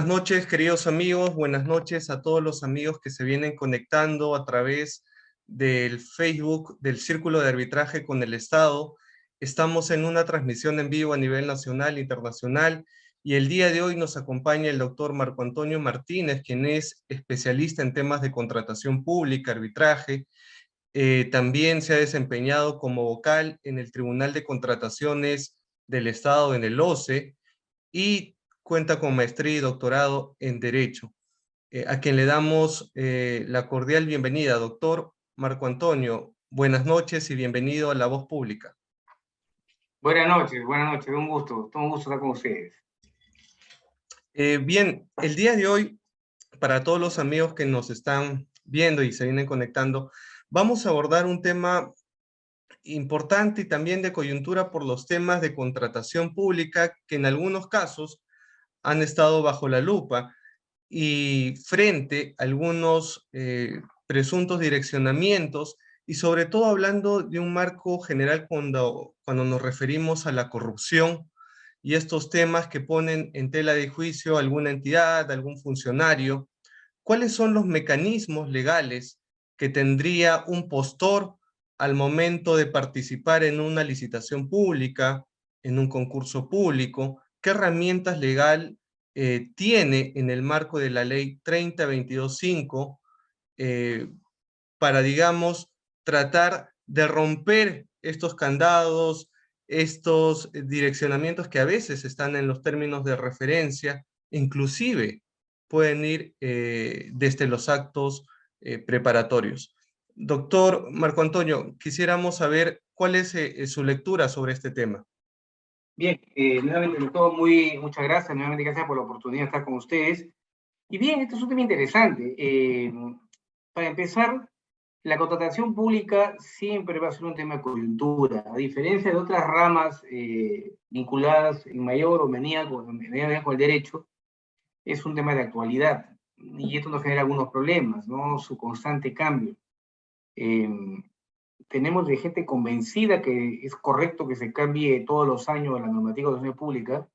Buenas noches, queridos amigos. Buenas noches a todos los amigos que se vienen conectando a través del Facebook del Círculo de Arbitraje con el Estado. Estamos en una transmisión en vivo a nivel nacional e internacional y el día de hoy nos acompaña el doctor Marco Antonio Martínez, quien es especialista en temas de contratación pública, arbitraje. También se ha desempeñado como vocal en el Tribunal de Contrataciones del Estado, en el OCE, y cuenta con maestría y doctorado en Derecho, a quien le damos la cordial bienvenida. Doctor Marco Antonio, buenas noches y bienvenido a La Voz Pública. Buenas noches, un gusto estar con ustedes. Bien, el día de hoy, para todos los amigos que nos están viendo y se vienen conectando, vamos a abordar un tema importante y también de coyuntura por los temas de contratación pública que en algunos casos han estado bajo la lupa y frente a algunos presuntos direccionamientos y sobre todo hablando de un marco general cuando nos referimos a la corrupción y estos temas que ponen en tela de juicio alguna entidad, algún funcionario. ¿Cuáles son los mecanismos legales que tendría un postor al momento de participar en una licitación pública, en un concurso público? ¿Qué herramientas legales tiene en el marco de la ley 3022.5 para, digamos, tratar de romper estos candados, estos direccionamientos que a veces están en los términos de referencia, inclusive pueden ir desde los actos preparatorios? Doctor Marco Antonio, quisiéramos saber cuál es su lectura sobre este tema. Bien, nuevamente, muchas gracias, nuevamente gracias por la oportunidad de estar con ustedes. Y bien, este es un tema interesante. Para empezar, la contratación pública siempre va a ser un tema de coyuntura, a diferencia de otras ramas vinculadas en mayor o medida con el derecho, es un tema de actualidad. Y esto nos genera algunos problemas, ¿no? Su constante cambio. Tenemos de gente convencida que es correcto que se cambie todos los años la normativa de educación pública,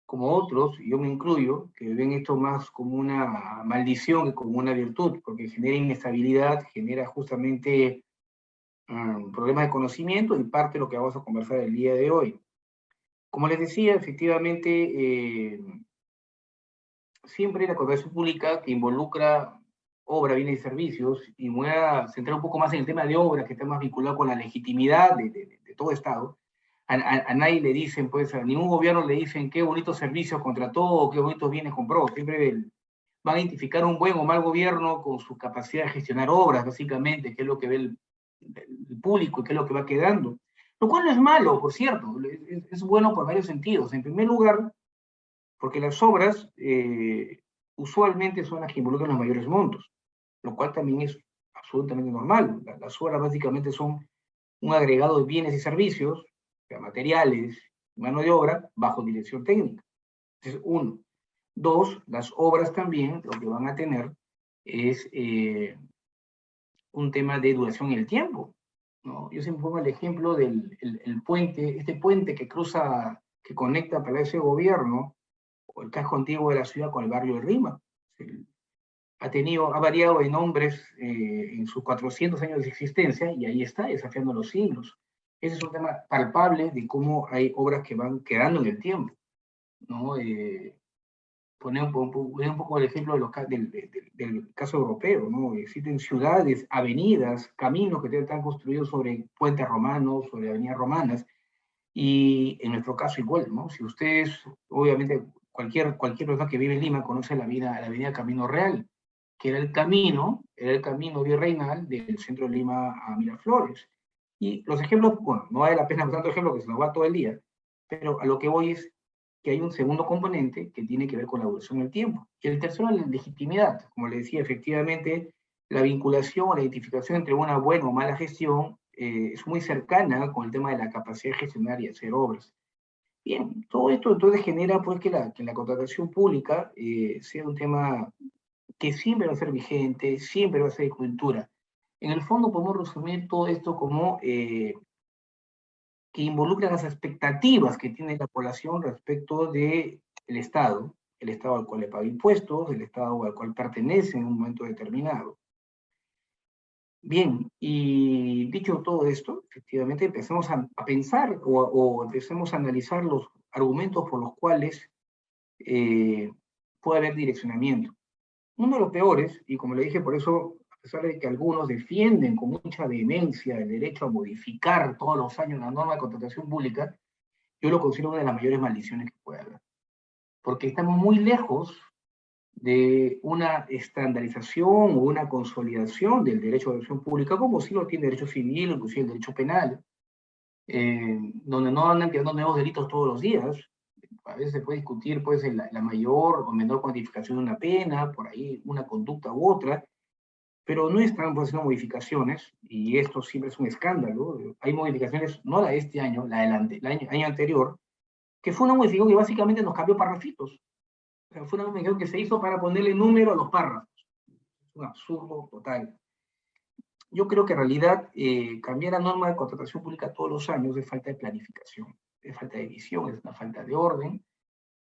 como otros, y yo me incluyo, que ven esto más como una maldición que como una virtud, porque genera inestabilidad, genera justamente problemas de conocimiento y parte de lo que vamos a conversar el día de hoy. Como les decía, efectivamente, siempre la contratación pública que involucra obra, bienes y servicios, y me voy a centrar un poco más en el tema de obra, que está más vinculado con la legitimidad de todo Estado. A nadie le dicen, pues, a ningún gobierno le dicen qué bonitos servicios contrató o qué bonitos bienes compró. Siempre van a identificar un buen o mal gobierno con su capacidad de gestionar obras, básicamente, qué es lo que ve el público y qué es lo que va quedando. Lo cual no es malo, por cierto, es bueno por varios sentidos. En primer lugar, porque las obras usualmente son las que involucran los mayores montos, lo cual también es absolutamente normal. Las obras básicamente son un agregado de bienes y servicios, o sea, materiales, mano de obra, bajo dirección técnica. Ese es uno. Dos, las obras también lo que van a tener es un tema de duración en el tiempo, ¿no? Yo siempre pongo el ejemplo del puente, este puente que cruza, que conecta Palacio de Gobierno o el casco antiguo de la ciudad con el barrio de Rima. Ha variado de nombres en sus 400 años de existencia y ahí está, desafiando los siglos. Ese es un tema palpable de cómo hay obras que van quedando en el tiempo, ¿no? Poner un poco el ejemplo del caso europeo, ¿no? Existen ciudades, avenidas, caminos que están construidos sobre puentes romanos, sobre avenidas romanas, y en nuestro caso igual, ¿no? Si ustedes, obviamente, cualquier persona que vive en Lima conoce la avenida Camino Real, que era el camino virreinal del centro de Lima a Miraflores. Y los ejemplos, bueno, no vale la pena tanto ejemplo que se nos va todo el día, pero a lo que voy es que hay un segundo componente que tiene que ver con la duración del tiempo. Y el tercero es la legitimidad. Como le decía, efectivamente, la vinculación o la identificación entre una buena o mala gestión es muy cercana con el tema de la capacidad de gestionar y hacer obras. Bien, todo esto entonces genera pues que la contratación pública sea un tema que siempre va a ser vigente, siempre va a ser de cultura. En el fondo podemos resumir todo esto como que involucra las expectativas que tiene la población respecto del Estado, el Estado al cual le paga impuestos, el Estado al cual pertenece en un momento determinado. Bien, y dicho todo esto, efectivamente empecemos a pensar o empecemos a analizar los argumentos por los cuales puede haber direccionamiento. Uno de los peores, y como le dije, por eso, a pesar de que algunos defienden con mucha vehemencia el derecho a modificar todos los años la norma de contratación pública, yo lo considero una de las mayores maldiciones que puede haber. Porque estamos muy lejos de una estandarización o una consolidación del derecho a la acción pública, como sí lo tiene el derecho civil, inclusive el derecho penal, donde no andan creando nuevos delitos todos los días. A veces se puede discutir pues, la mayor o menor cuantificación de una pena, por ahí una conducta u otra, pero no están pues, haciendo modificaciones, y esto siempre es un escándalo. Hay modificaciones, no la de este año, la del año anterior, que fue una modificación que básicamente nos cambió párrafitos. O sea, fue una modificación que se hizo para ponerle número a los párrafos. Es un absurdo total. Yo creo que en realidad cambiar la norma de contratación pública todos los años es falta de planificación, es falta de visión, es una falta de orden.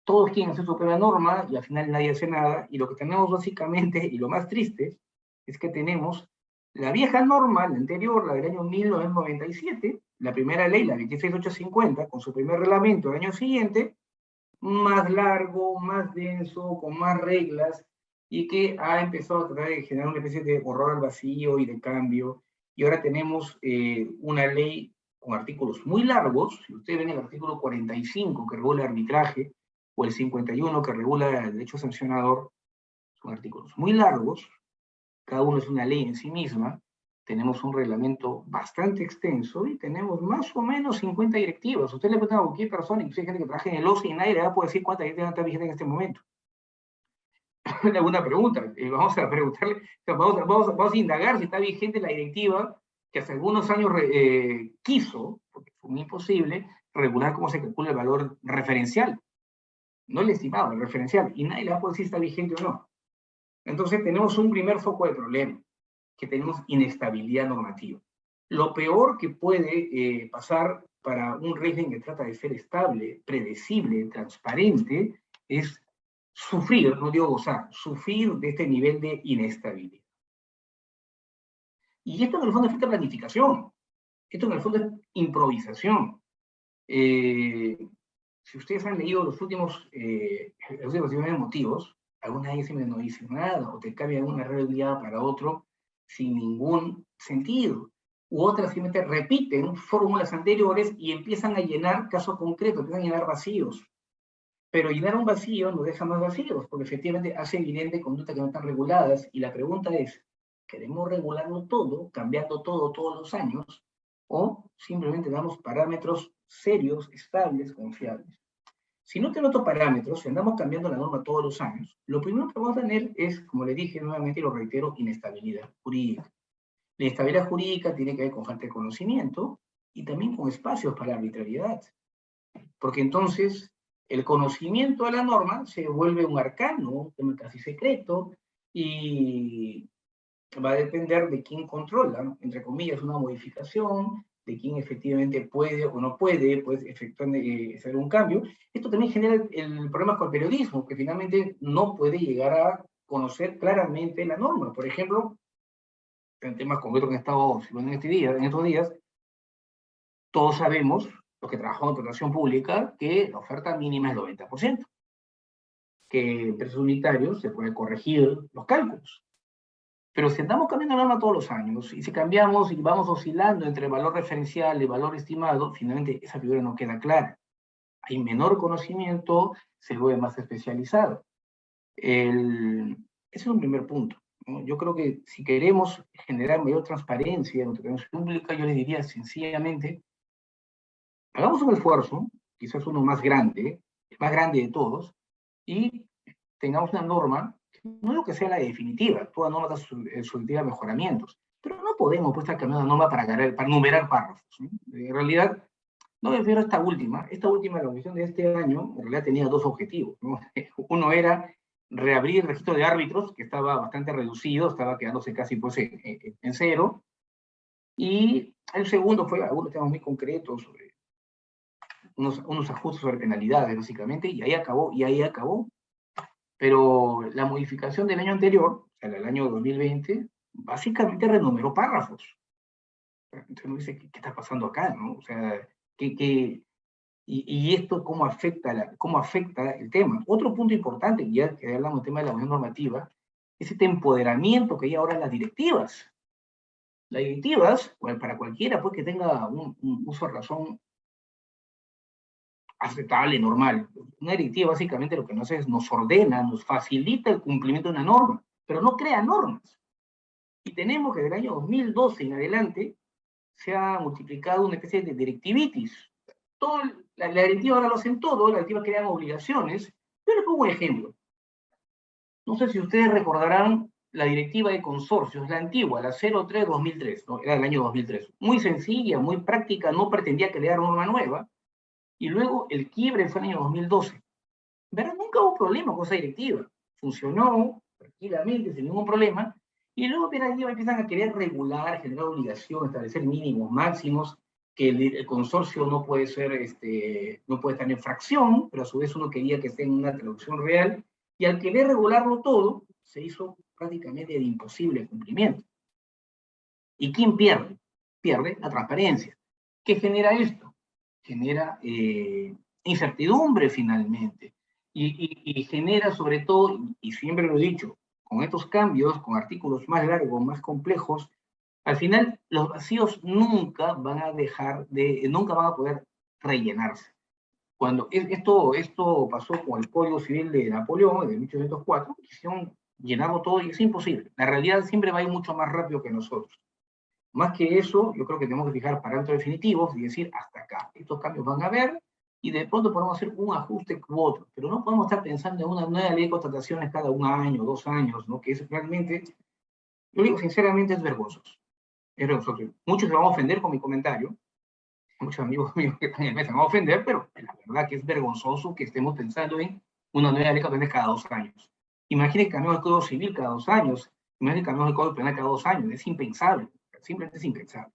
Todos quieren hacer su propia norma y al final nadie hace nada. Y lo que tenemos básicamente, y lo más triste, es que tenemos la vieja norma, la anterior, la del año 1997, la primera ley, la 26850, con su primer reglamento el año siguiente, más largo, más denso, con más reglas, y que ha empezado a tratar de generar una especie de horror al vacío y de cambio. Y ahora tenemos una ley con artículos muy largos. Si ustedes ven el artículo 45 que regula el arbitraje, o el 51 que regula el derecho sancionador, son artículos muy largos, cada uno es una ley en sí misma. Tenemos un reglamento bastante extenso y tenemos más o menos 50 directivas. Usted le pregunta a cualquier persona, incluso hay gente que trabaja en el OCE y nadie le va a poder decir cuántas directivas están vigentes en este momento. Le hago una pregunta, vamos a preguntarle, vamos a indagar si está vigente la directiva que hace algunos años quiso, porque fue muy imposible, regular cómo se calcula el valor referencial. No el estimado, el referencial. Y nadie le va a poder decir si está vigente o no. Entonces tenemos un primer foco de problema, que tenemos inestabilidad normativa. Lo peor que puede pasar para un régimen que trata de ser estable, predecible, transparente, es sufrir, no digo gozar, sufrir de este nivel de inestabilidad. Y esto en el fondo es falta de planificación, esto en el fondo es improvisación. Si ustedes han leído los últimos motivos, algunas veces no dicen nada, o te cambian una regla para otro sin ningún sentido. U otras simplemente repiten fórmulas anteriores y empiezan a llenar casos concretos, empiezan a llenar vacíos. Pero llenar un vacío no deja más vacíos, porque efectivamente hace evidente conductas que no están reguladas, y la pregunta es, ¿queremos regularlo todo, cambiando todo todos los años, o simplemente damos parámetros serios, estables, confiables? Si no tenemos otros parámetros, si andamos cambiando la norma todos los años, lo primero que vamos a tener es, como le dije nuevamente y lo reitero, inestabilidad jurídica. La inestabilidad jurídica tiene que ver con falta de conocimiento y también con espacios para arbitrariedad. Porque entonces el conocimiento de la norma se vuelve un arcano, un tema casi secreto, y va a depender de quién controla, entre comillas, una modificación, de quién efectivamente puede o no puede pues, efectuar hacer un cambio. Esto también genera el problema con el periodismo, que finalmente no puede llegar a conocer claramente la norma. Por ejemplo, en temas concretos que han estado en estos días, todos sabemos, los que trabajamos en contratación pública, que la oferta mínima es el 90%, que en precios unitarios se puede corregir los cálculos. Pero si andamos cambiando la norma todos los años, y si cambiamos y vamos oscilando entre el valor referencial y el valor estimado, finalmente esa figura no queda clara. Hay menor conocimiento, se vuelve más especializado. Ese es un primer punto, ¿no? Yo creo que si queremos generar mayor transparencia en nuestra contratación pública, yo les diría sencillamente, hagamos un esfuerzo, quizás uno más grande, el más grande de todos, y tengamos una norma. No digo que sea la definitiva, toda norma da subjetiva mejoramientos, pero no podemos pues, estar cambiando la norma para numerar párrafos, ¿no? En realidad, no me refiero a esta última, la comisión de este año, en realidad tenía dos objetivos, ¿no? Uno era reabrir el registro de árbitros, que estaba bastante reducido, estaba quedándose casi pues, en cero, y el segundo fue algunos temas muy concretos sobre unos ajustes sobre penalidades, básicamente, y ahí acabó. Pero la modificación del año anterior, o sea, del año 2020, básicamente renumeró párrafos. Entonces uno dice, ¿qué está pasando acá? ¿No? O sea, y esto cómo afecta el tema. Otro punto importante, ya que hablamos del tema de la unión normativa, es este empoderamiento que hay ahora en las directivas. Las directivas, bueno, para cualquiera pues, que tenga un uso de razón aceptable, normal. Una directiva básicamente lo que nos hace es nos ordena, nos facilita el cumplimiento de una norma, pero no crea normas. Y tenemos que desde el año 2012 en adelante se ha multiplicado una especie de directivitis. La directiva ahora lo hacen todo, la directiva crean obligaciones. Yo les pongo un ejemplo. No sé si ustedes recordarán la directiva de consorcios, la antigua, la 03-2003, ¿no? Era del año 2003. Muy sencilla, muy práctica, no pretendía crear norma nueva. Y luego el quiebre fue en el año 2012. ¿Verdad? Nunca hubo problema con esa directiva. Funcionó tranquilamente, sin ningún problema. Y luego la directiva empiezan a querer regular, generar obligaciones, establecer mínimos, máximos, que el consorcio no puede ser, no puede estar en fracción, pero a su vez uno quería que esté en una traducción real. Y al querer regularlo todo, se hizo prácticamente de imposible cumplimiento. ¿Y quién pierde? Pierde la transparencia. ¿Qué genera esto? Genera incertidumbre finalmente. Y genera sobre todo, y siempre lo he dicho, con estos cambios, con artículos más largos, más complejos, al final los vacíos nunca van a poder rellenarse. Cuando esto pasó con el Código Civil de Napoleón, de 1804, quisieron llenarlo todo y es imposible. La realidad siempre va a ir mucho más rápido que nosotros. Más que eso, yo creo que tenemos que fijar parámetros definitivos y decir, hasta acá, estos cambios van a haber, y de pronto podemos hacer un ajuste u otro, pero no podemos estar pensando en una nueva ley de contrataciones cada 1 año, 2 años, ¿no? Que es realmente, yo digo sinceramente, es vergonzoso. Es vergonzoso. Muchos se van a ofender con mi comentario, muchos amigos míos que también me van a ofender, pero la verdad que es vergonzoso que estemos pensando en una nueva ley de contrataciones cada 2 años. Imaginen que cambiamos el Código Civil cada 2 años, imaginen que cambiamos el Código Penal cada 2 años, es impensable. Simplemente es impensable.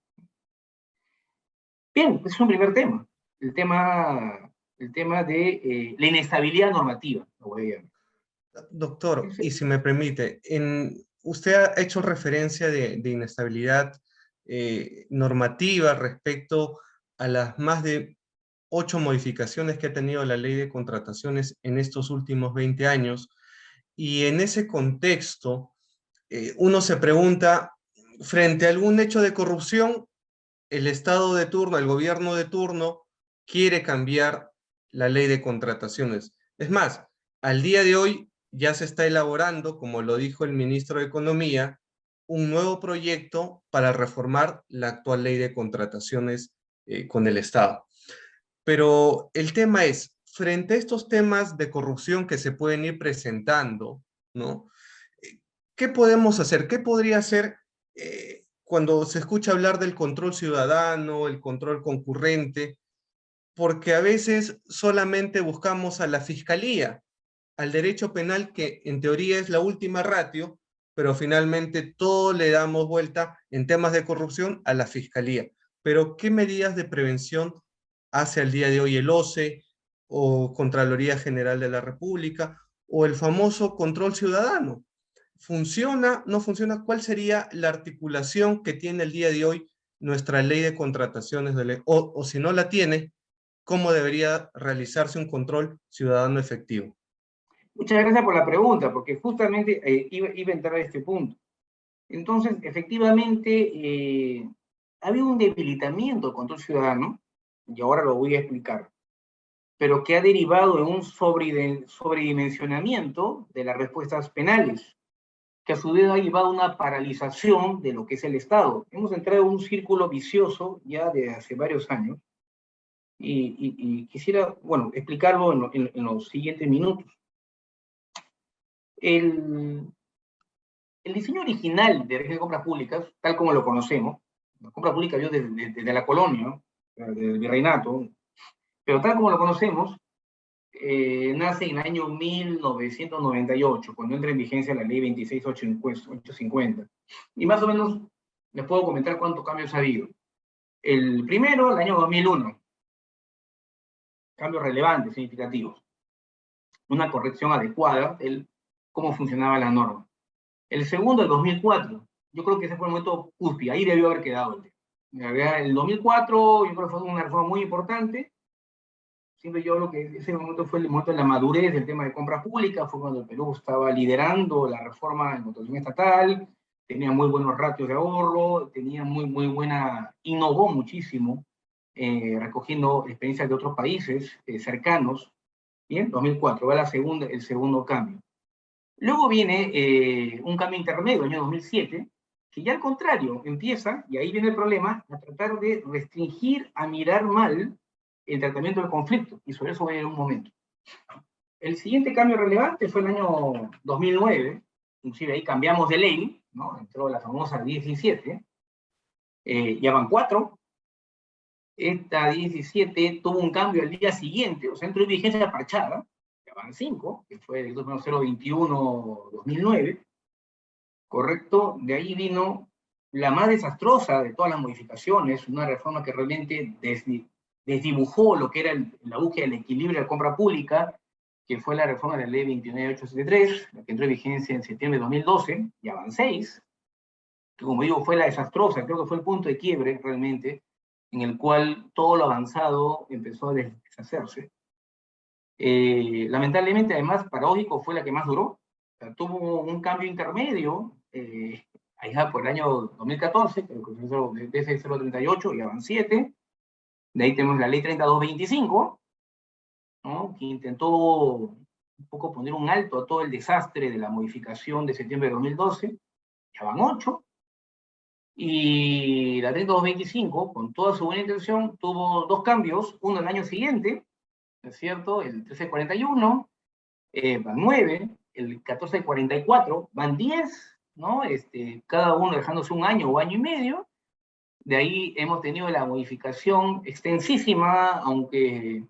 Bien, ese es un primer tema. El tema de la inestabilidad normativa. Lo voy a llamar. Doctor, y si me permite, usted ha hecho referencia de inestabilidad normativa respecto a las más de 8 modificaciones que ha tenido la ley de contrataciones en estos últimos 20 años. Y en ese contexto, uno se pregunta, frente a algún hecho de corrupción, el Estado de turno, el gobierno de turno, quiere cambiar la ley de contrataciones. Es más, al día de hoy ya se está elaborando, como lo dijo el ministro de Economía, un nuevo proyecto para reformar la actual ley de contrataciones con el Estado. Pero el tema es, frente a estos temas de corrupción que se pueden ir presentando, ¿no? ¿Qué podemos hacer? ¿Qué podría hacer cuando se escucha hablar del control ciudadano, el control concurrente? Porque a veces solamente buscamos a la fiscalía, al derecho penal, que en teoría es la última ratio, pero finalmente todo le damos vuelta en temas de corrupción a la fiscalía. Pero ¿qué medidas de prevención hace al día de hoy el OCE o Contraloría General de la República o el famoso control ciudadano? ¿Funciona? ¿No funciona? ¿Cuál sería la articulación que tiene el día de hoy nuestra ley de contrataciones o si no la tiene, cómo debería realizarse un control ciudadano efectivo? Muchas gracias por la pregunta, porque justamente iba a entrar a este punto. Entonces, efectivamente, ha habido un debilitamiento del control ciudadano, y ahora lo voy a explicar, pero que ha derivado en un sobredimensionamiento de las respuestas penales, que a su vez ha llevado a una paralización de lo que es el Estado. Hemos entrado en un círculo vicioso ya de hace varios años, y quisiera, bueno, explicarlo en los siguientes minutos. El diseño original de régimen de compras públicas, tal como lo conocemos, la compra pública yo desde la colonia, ¿no? Desde el virreinato, pero tal como lo conocemos, nace en el año 1998, cuando entra en vigencia la ley 26.850. Y más o menos les puedo comentar cuántos cambios ha habido. El primero, el año 2001. Cambios relevantes, significativos. Una corrección adecuada del cómo funcionaba la norma. El segundo, el 2004. Yo creo que ese fue el momento cúspide, ahí debió haber quedado el tema. En realidad, el 2004 yo creo que fue una reforma muy importante. Siempre yo hablo que ese momento fue el momento de la madurez del tema de compras públicas, fue cuando el Perú estaba liderando la reforma en contratación estatal, tenía muy buenos ratios de ahorro, tenía muy buena, innovó muchísimo, recogiendo experiencias de otros países cercanos. Bien, 2004, va el segundo cambio. Luego viene un cambio intermedio, año 2007, que ya al contrario empieza, y ahí viene el problema, a tratar de restringir, a mirar mal el tratamiento del conflicto, y sobre eso voy a ir un momento. El siguiente cambio relevante fue el año 2009, inclusive ahí cambiamos de ley, ¿no? Entró la famosa 17, ya van 4. Esta 17 tuvo un cambio al día siguiente, o sea, entró en vigencia parchada, ya van 5, que fue el 021-2009, ¿correcto? De ahí vino la más desastrosa de todas las modificaciones, una reforma que realmente desdibujó lo que era la búsqueda del equilibrio de la compra pública, que fue la reforma de la ley 29873, la que entró en vigencia en septiembre de 2012, ya van 6, que como digo fue la desastrosa, creo que fue el punto de quiebre realmente, en el cual todo lo avanzado empezó a deshacerse. Lamentablemente, además, paradójico, fue la que más duró. O sea, tuvo un cambio intermedio, allá por el año 2014, creo que fue el DC 038, ya van 7. De ahí tenemos la ley 3225, ¿no? Que intentó un poco poner un alto a todo el desastre de la modificación de septiembre de 2012, ya van 8. Y la 3225, con toda su buena intención, tuvo 2 cambios, uno el año siguiente, ¿no es cierto? El 1341, van 9, el 1444 van 10, ¿no? Cada uno dejándose un año o año y medio. De ahí hemos tenido la modificación extensísima, aunque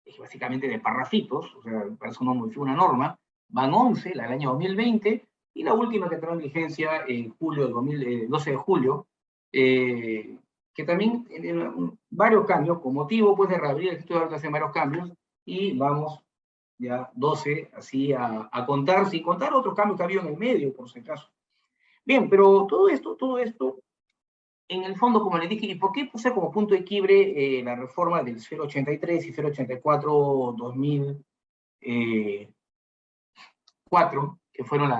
es básicamente de parrafitos, o sea, para eso no modifica una norma, van 11, la del año 2020, y la última que entró en vigencia en julio del 12 de julio, que también tiene varios cambios, con motivo pues, de reabrir el estudio de hacen varios cambios, y vamos ya 12, así a contar, sin contar otros cambios que ha habido en el medio, por si acaso. Bien, pero todo esto, en el fondo, como les dije, ¿y por qué puse como punto de quiebre la reforma del 083 y 084 2004, que fueron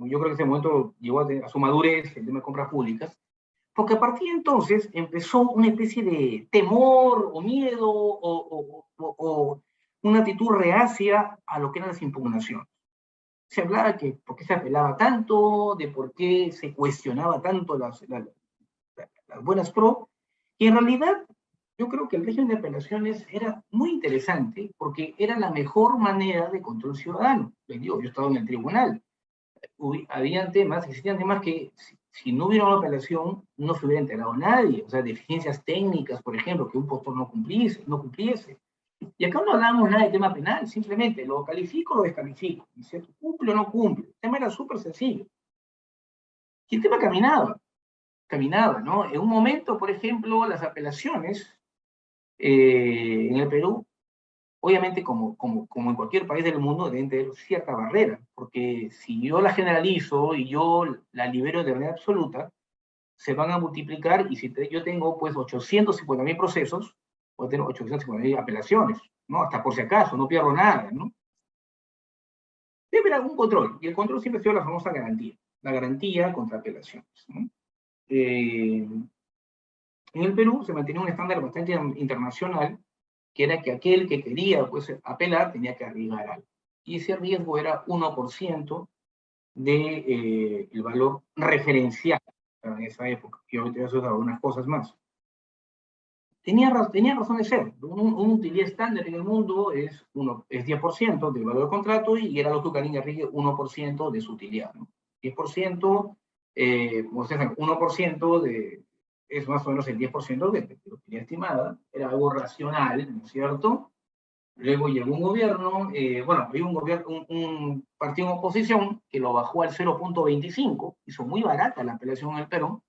yo creo que ese momento llegó a su madurez el tema de compras públicas, porque a partir de entonces empezó una especie de temor o miedo o una actitud reacia a lo que eran las impugnaciones. Se hablaba que por qué se apelaba tanto, de por qué se cuestionaba tanto las buenas pro, y en realidad yo creo que el régimen de apelaciones era muy interesante porque era la mejor manera de control ciudadano. Les digo, yo estaba en el tribunal, existían temas que si no hubiera una apelación no se hubiera enterado nadie, o sea, deficiencias técnicas, por ejemplo, que un postor no cumpliese. Y acá no hablábamos nada de tema penal, simplemente lo califico o lo descalifico, ¿cierto? ¿Cumple o no cumple? El tema era súper sencillo. Y el tema caminaba, ¿no? En un momento, por ejemplo, las apelaciones en el Perú, obviamente como en cualquier país del mundo, deben tener cierta barrera, porque si yo la generalizo y yo la libero de manera absoluta, se van a multiplicar y si yo tengo pues 850.000 procesos, puedo tener 850.000 apelaciones, ¿no? Hasta por si acaso, no pierdo nada, ¿no? Debe haber algún control, y el control siempre ha sido la famosa garantía, la garantía contra apelaciones, ¿no? En el Perú se mantenía un estándar bastante internacional, que era que aquel que quería pues, apelar tenía que arriesgar algo. Y ese riesgo era 1% del valor referencial en esa época, y ahorita eso es algunas cosas más. Tenía razón de ser. Una utilidad estándar en el mundo es 10% del valor del contrato y era lo que Karina rige 1% de su utilidad, ¿no? 10%, como ustedes saben, 1% es más o menos el 10% de la utilidad estimada, era algo racional, ¿no es cierto? Luego llegó un gobierno, había un partido en oposición que lo bajó al 0.25, hizo muy barata la apelación en el Perú,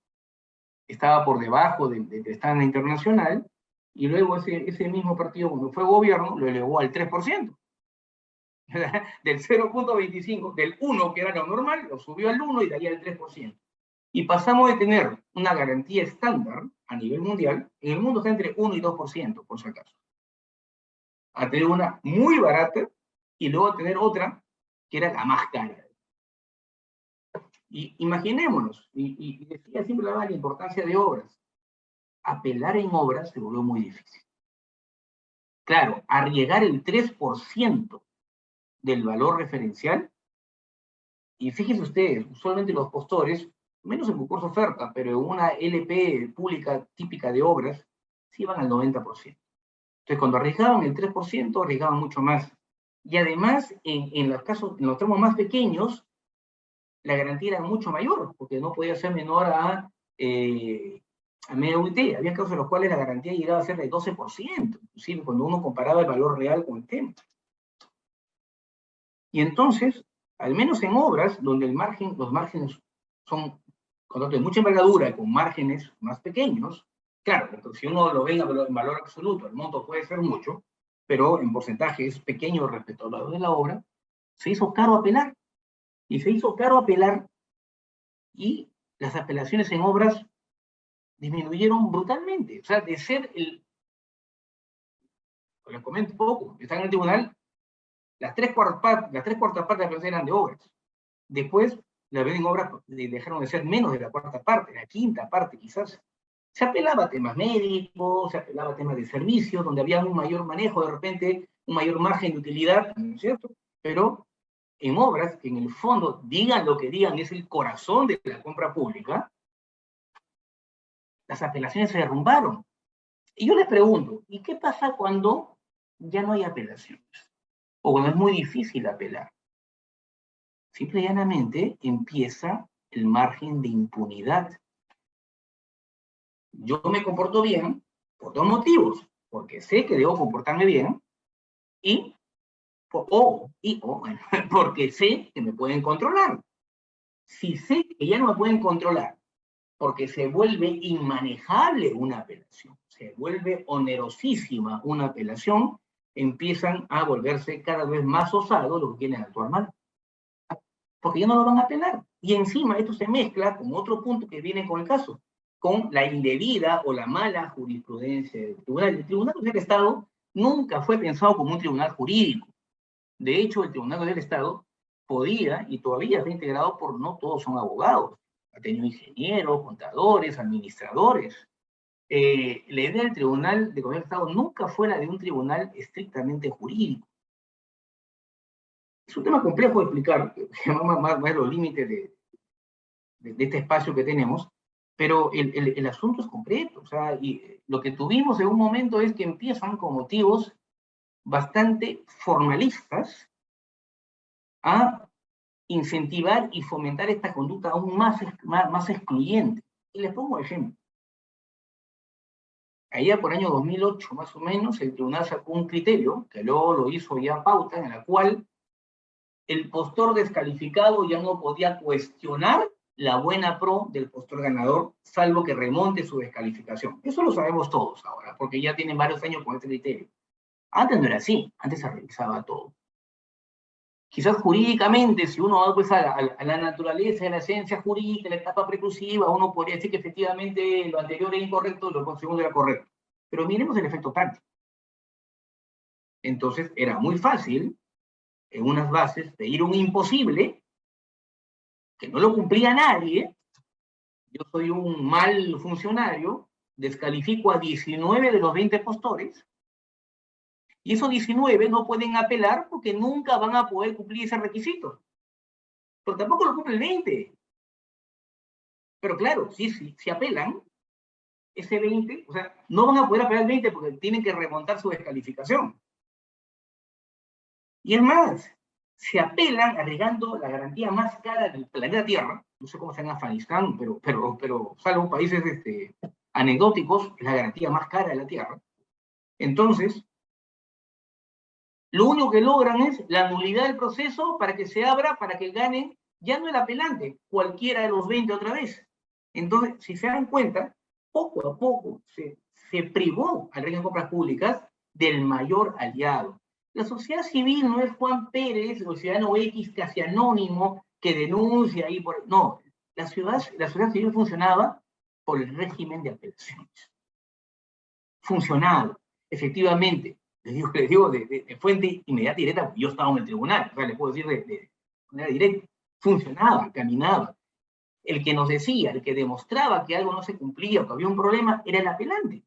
estaba por debajo del estándar internacional, y luego ese mismo partido, cuando fue gobierno, lo elevó al 3%. Del 0,25, del 1 que era lo normal, lo subió al 1 y de ahí al 3%. Y pasamos de tener una garantía estándar a nivel mundial, en el mundo está entre 1 y 2%, por si acaso, a tener una muy barata y luego a tener otra que era la más cara. Y imaginémonos, y decía siempre la importancia de obras. Apelar en obras se volvió muy difícil. Claro, arriesgar el 3% del valor referencial, y fíjense ustedes, usualmente los postores, menos en concurso oferta, pero en una LP pública típica de obras, sí iban al 90%. Entonces, cuando arriesgaban el 3%, arriesgaban mucho más. Y además, en los casos, en los tramos más pequeños, la garantía era mucho mayor, porque no podía ser menor a media UIT. Había casos en los cuales la garantía llegaba a ser de 12%, inclusive cuando uno comparaba el valor real con el tema. Y entonces, al menos en obras donde los márgenes son contratos de mucha envergadura y con márgenes más pequeños, claro, porque si uno lo ve en valor absoluto, el monto puede ser mucho, pero en porcentaje es pequeño respecto al valor de la obra, se hizo caro apelar. Y se hizo caro apelar y las apelaciones en obras disminuyeron brutalmente. O sea, de ser les comento un poco, están en el tribunal, las tres cuartas partes de las apelaciones eran de obras. Después, las ven en obras dejaron de ser menos de la cuarta parte, la quinta parte quizás. Se apelaba a temas médicos, se apelaba a temas de servicios, donde había un mayor manejo, de repente, un mayor margen de utilidad, ¿no es cierto? Pero en obras que en el fondo, digan lo que digan, es el corazón de la compra pública, las apelaciones se derrumbaron. Y yo les pregunto, ¿y qué pasa cuando ya no hay apelaciones? O cuando es muy difícil apelar. Simple y llanamente empieza el margen de impunidad. Yo me comporto bien por dos motivos, porque sé que debo comportarme bien y bueno, porque sé que me pueden controlar. Si sé que ya no me pueden controlar porque se vuelve inmanejable una apelación, se vuelve onerosísima una apelación, empiezan a volverse cada vez más osados los que quieren actuar mal. Porque ya no lo van a apelar. Y encima esto se mezcla con otro punto que viene con el caso, con la indebida o la mala jurisprudencia del tribunal. El Tribunal del Estado nunca fue pensado como un tribunal jurídico. De hecho, el Tribunal del Estado podía y todavía está integrado por no todos son abogados. Ha tenido ingenieros, contadores, administradores. La idea del Tribunal de Gobierno del Estado nunca fue la de un tribunal estrictamente jurídico. Es un tema complejo de explicar, que más los límites de este espacio que tenemos, pero el asunto es concreto. O sea, y lo que tuvimos en un momento es que empiezan con motivos bastante formalistas a incentivar y fomentar esta conducta aún más excluyente. Y les pongo un ejemplo. Allá por año 2008, más o menos, el tribunal sacó un criterio, que luego lo hizo ya pauta, en la cual el postor descalificado ya no podía cuestionar la buena pro del postor ganador, salvo que remonte su descalificación. Eso lo sabemos todos ahora, porque ya tienen varios años con este criterio. Antes no era así, antes se revisaba todo. Quizás jurídicamente, si uno va pues, a la naturaleza, a la esencia jurídica, la etapa preclusiva, uno podría decir que efectivamente lo anterior era incorrecto, lo segundo era correcto. Pero miremos el efecto práctico. Entonces, era muy fácil, en unas bases, pedir un imposible, que no lo cumplía nadie. Yo soy un mal funcionario, descalifico a 19 de los 20 postores, y esos 19 no pueden apelar porque nunca van a poder cumplir ese requisito. Pero tampoco lo cumple el 20. Pero claro, si apelan, ese 20, o sea, no van a poder apelar el 20 porque tienen que remontar su descalificación. Y es más, se apelan arriesgando la garantía más cara del planeta Tierra, no sé cómo está en Afganistán, pero salvo países anecdóticos, es la garantía más cara de la Tierra. Entonces, lo único que logran es la nulidad del proceso para que se abra, para que gane ya no el apelante, cualquiera de los 20 otra vez. Entonces, si se dan cuenta, poco a poco se privó al régimen de compras públicas del mayor aliado. La sociedad civil no es Juan Pérez o el ciudadano X casi anónimo que denuncia ahí por... No, la sociedad civil funcionaba por el régimen de apelaciones. Funcionaba, efectivamente. Les digo de fuente inmediata y directa, porque yo estaba en el tribunal, o sea, les puedo decir de manera directa. Funcionaba, caminaba. El que nos decía, el que demostraba que algo no se cumplía o que había un problema, era el apelante.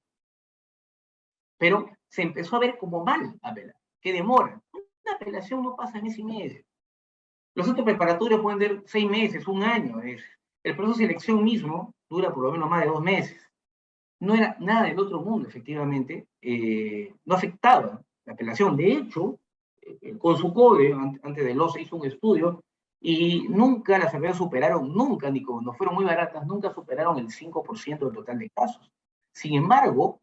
Pero se empezó a ver como mal apelar, que demora. Una apelación no pasa mes y medio. Los actos preparatorios pueden durar 6 meses, un año. El proceso de selección mismo dura por lo menos más de 2 meses. No era nada del otro mundo, efectivamente. No afectaba la apelación. De hecho, con su CODE, antes de los hizo un estudio, y nunca las apelaciones superaron, nunca, ni cuando fueron muy baratas, nunca superaron el 5% del total de casos. Sin embargo,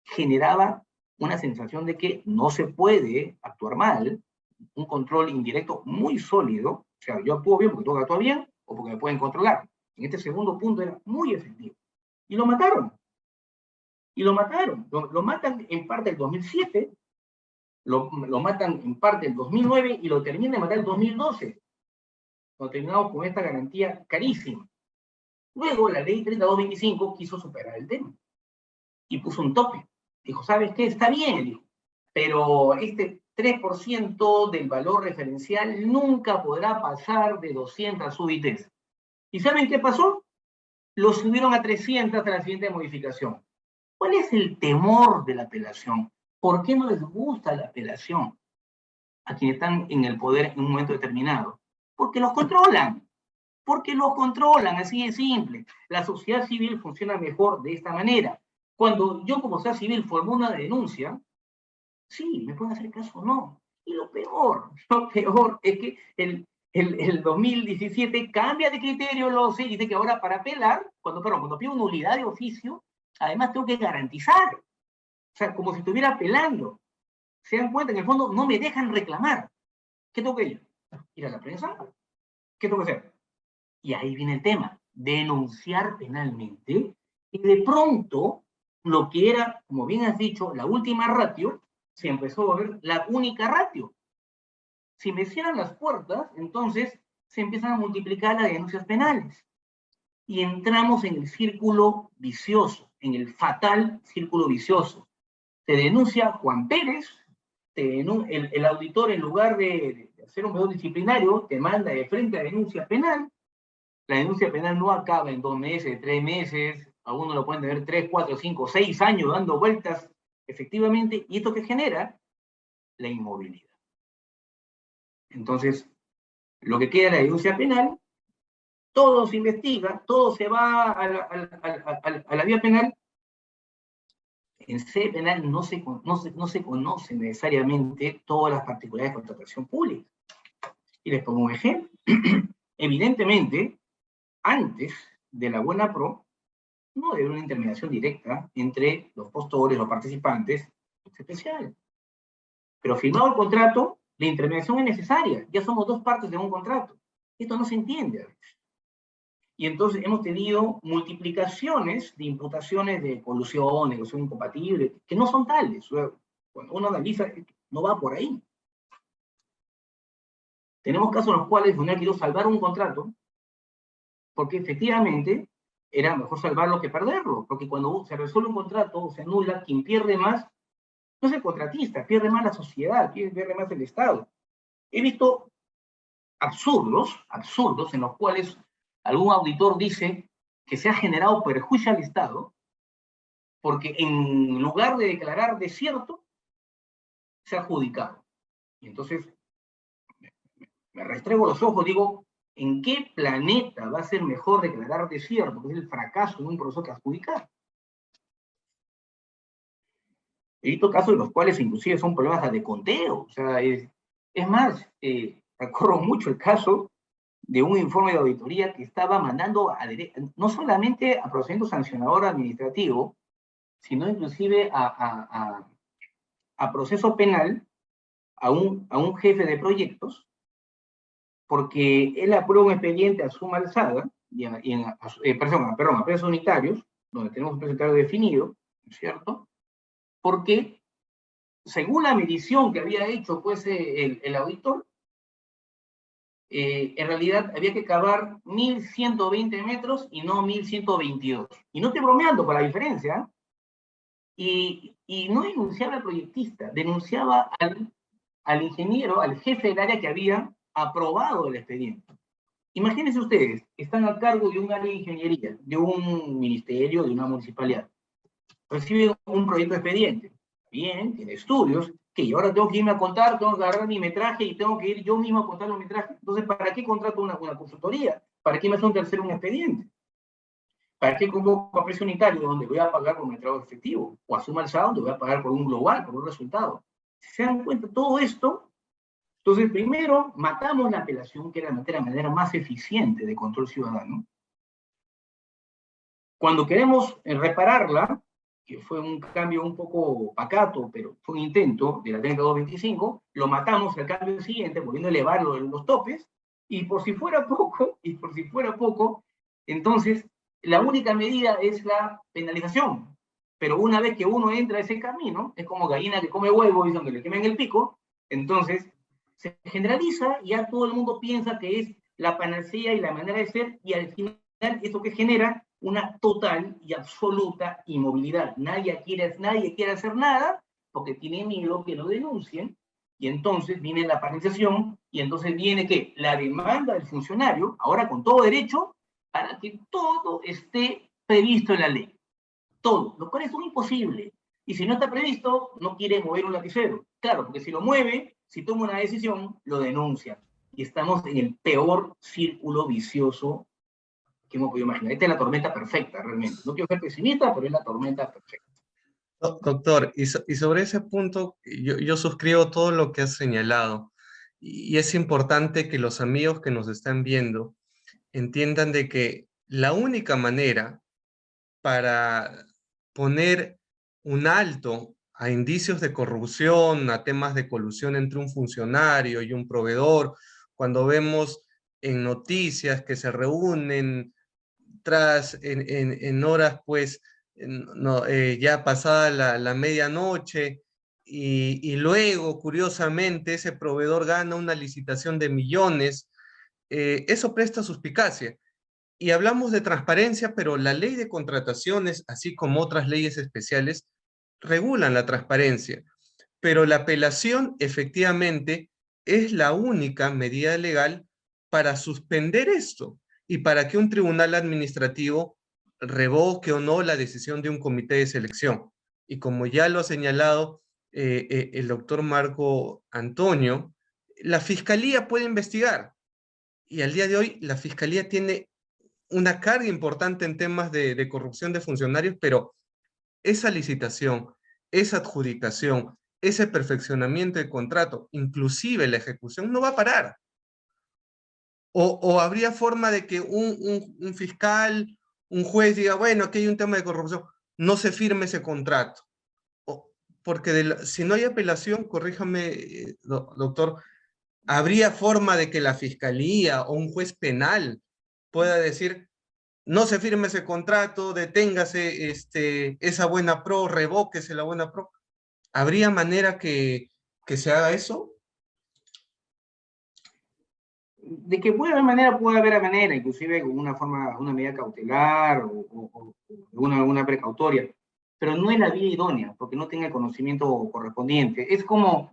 generaba una sensación de que no se puede actuar mal, un control indirecto muy sólido, o sea, yo actúo bien porque tú actúas bien, o porque me pueden controlar. En este segundo punto era muy efectivo. Y lo mataron. Y lo mataron. Lo matan en parte el 2007, lo matan en parte el 2009 y lo terminan de matar el 2012. Cuando terminamos con esta garantía carísima. Luego la ley 3225 quiso superar el tema y puso un tope. Dijo, ¿sabes qué? Está bien, dijo, pero este 3% del valor referencial nunca podrá pasar de 200 UITs. ¿Y saben qué pasó? Lo subieron a 300 hasta la siguiente modificación. ¿Cuál es el temor de la apelación? ¿Por qué no les gusta la apelación a quienes están en el poder en un momento determinado? Porque los controlan. Porque los controlan, así de simple. La sociedad civil funciona mejor de esta manera. Cuando yo como sociedad civil formo una denuncia, sí, me pueden hacer caso o no. Y lo peor es que el 2017 cambia de criterio los y dice que ahora para apelar, cuando pido nulidad de oficio, además tengo que garantizar. O sea, como si estuviera apelando. Se dan cuenta, en el fondo no me dejan reclamar. ¿Qué tengo que ir? ¿Ir a la prensa? ¿Qué tengo que hacer? Y ahí viene el tema, denunciar penalmente, y de pronto, lo que era, como bien has dicho, la última ratio, se empezó a volver la única ratio. Si me cierran las puertas, entonces se empiezan a multiplicar las denuncias penales. Y entramos en el círculo vicioso, en el fatal círculo vicioso. Te denuncia Juan Pérez, el auditor, en lugar de hacer un peor disciplinario, te manda de frente a denuncia penal. La denuncia penal no acaba en 2 meses, 3 meses, a uno lo pueden tener 3, 4, 5, 6 años dando vueltas, efectivamente, y esto que genera la inmovilidad. Entonces, lo que queda de la denuncia penal, todo se investiga, todo se va a la vía penal. En sede penal no se conocen necesariamente todas las particularidades de contratación pública. Y les pongo un ejemplo. Evidentemente, antes de la buena pro, no debe haber una intermediación directa entre los postores, los participantes, es especial. Pero firmado el contrato, la intermediación es necesaria. Ya somos 2 partes de un contrato. Esto no se entiende a veces. Y entonces hemos tenido multiplicaciones de imputaciones de colusión, negociación incompatible, que no son tales. Cuando uno analiza, no va por ahí. Tenemos casos en los cuales uno ha querido salvar un contrato, porque efectivamente era mejor salvarlo que perderlo, porque cuando se resuelve un contrato, se anula, quien pierde más no es el contratista, pierde más la sociedad, pierde más el Estado. He visto absurdos en los cuales algún auditor dice que se ha generado perjuicio al Estado porque en lugar de declarar desierto, se ha adjudicado. Y entonces me restrego los ojos, digo, ¿en qué planeta va a ser mejor declarar desierto? Que es el fracaso de un proceso que adjudicar. He visto casos en los cuales inclusive son problemas de conteo. O sea, es más, recuerdo mucho el caso de un informe de auditoría que estaba mandando no solamente a procedimiento sancionador administrativo, sino inclusive a proceso penal a un jefe de proyectos, porque él aprueba un expediente a suma alzada, a precios unitarios, donde tenemos un precio unitario definido, ¿no es cierto? Porque según la medición que había hecho pues, el auditor, en realidad había que cavar 1.120 metros y no 1.122. Y no estoy bromeando por la diferencia. Y no denunciaba al proyectista, denunciaba al ingeniero, al jefe del área que había aprobado el expediente. Imagínense ustedes, están a cargo de un área de ingeniería, de un ministerio, de una municipalidad. Reciben un proyecto de expediente. Bien, tiene estudios, que ahora tengo que irme a contar, tengo que agarrar mi metraje y tengo que ir yo mismo a contar los metrajes. Entonces, ¿para qué contrato una consultoría? ¿Para qué me hace un tercero un expediente? ¿Para qué convoco a precio unitario donde voy a pagar por metraje efectivo? O asuma el saldo, voy a pagar por un global, por un resultado. Si se dan cuenta, todo esto, entonces primero matamos la apelación, que era la manera más eficiente de control ciudadano. Cuando queremos repararla, que fue un cambio un poco pacato, pero fue un intento de la 3225, lo matamos al cambio siguiente, volviendo a elevar los topes, y por si fuera poco, entonces la única medida es la penalización. Pero una vez que uno entra a ese camino, es como gallina que come huevo y donde le quemen el pico, entonces se generaliza y ya todo el mundo piensa que es la panacea y la manera de ser, y al final eso que genera una total y absoluta inmovilidad. Nadie quiere hacer nada porque tiene miedo que lo denuncien, y entonces viene la paralización, y entonces viene ¿qué? La demanda del funcionario, ahora con todo derecho, para que todo esté previsto en la ley. Todo, lo cual es un imposible. Y si no está previsto, no quiere mover un lapicero. Claro, porque si lo mueve, si toma una decisión, lo denuncia. Y estamos en el peor círculo vicioso que hemos podido imaginar. Esta es la tormenta perfecta, realmente. No quiero ser pesimista, pero es la tormenta perfecta. Doctor, y sobre ese punto, yo suscribo todo lo que has señalado. Y es importante que los amigos que nos están viendo entiendan de que la única manera para poner un alto a indicios de corrupción, a temas de colusión entre un funcionario y un proveedor, cuando vemos en noticias que se reúnen en horas, pues, ya pasada la medianoche, y luego, curiosamente, ese proveedor gana una licitación de millones, eso presta suspicacia. Y hablamos de transparencia, pero la ley de contrataciones, así como otras leyes especiales, regulan la transparencia. Pero la apelación, efectivamente, es la única medida legal para suspender esto y para que un tribunal administrativo revoque o no la decisión de un comité de selección. Y como ya lo ha señalado el doctor Marco Antonio, la fiscalía puede investigar. Y al día de hoy, la fiscalía tiene una carga importante en temas de corrupción de funcionarios, pero esa licitación, esa adjudicación, ese perfeccionamiento de contrato, inclusive la ejecución, no va a parar. O habría forma de que un fiscal, un juez diga, bueno, aquí hay un tema de corrupción, no se firme ese contrato. Porque si no hay apelación, corríjame, doctor, habría forma de que la fiscalía o un juez penal pueda decir, no se firme ese contrato, deténgase esa buena pro, revóquese la buena pro. ¿Habría manera que se haga eso? De que puede haber manera, inclusive con una medida cautelar o una precautoria, pero no es la vía idónea, porque no tenga el conocimiento correspondiente. Es como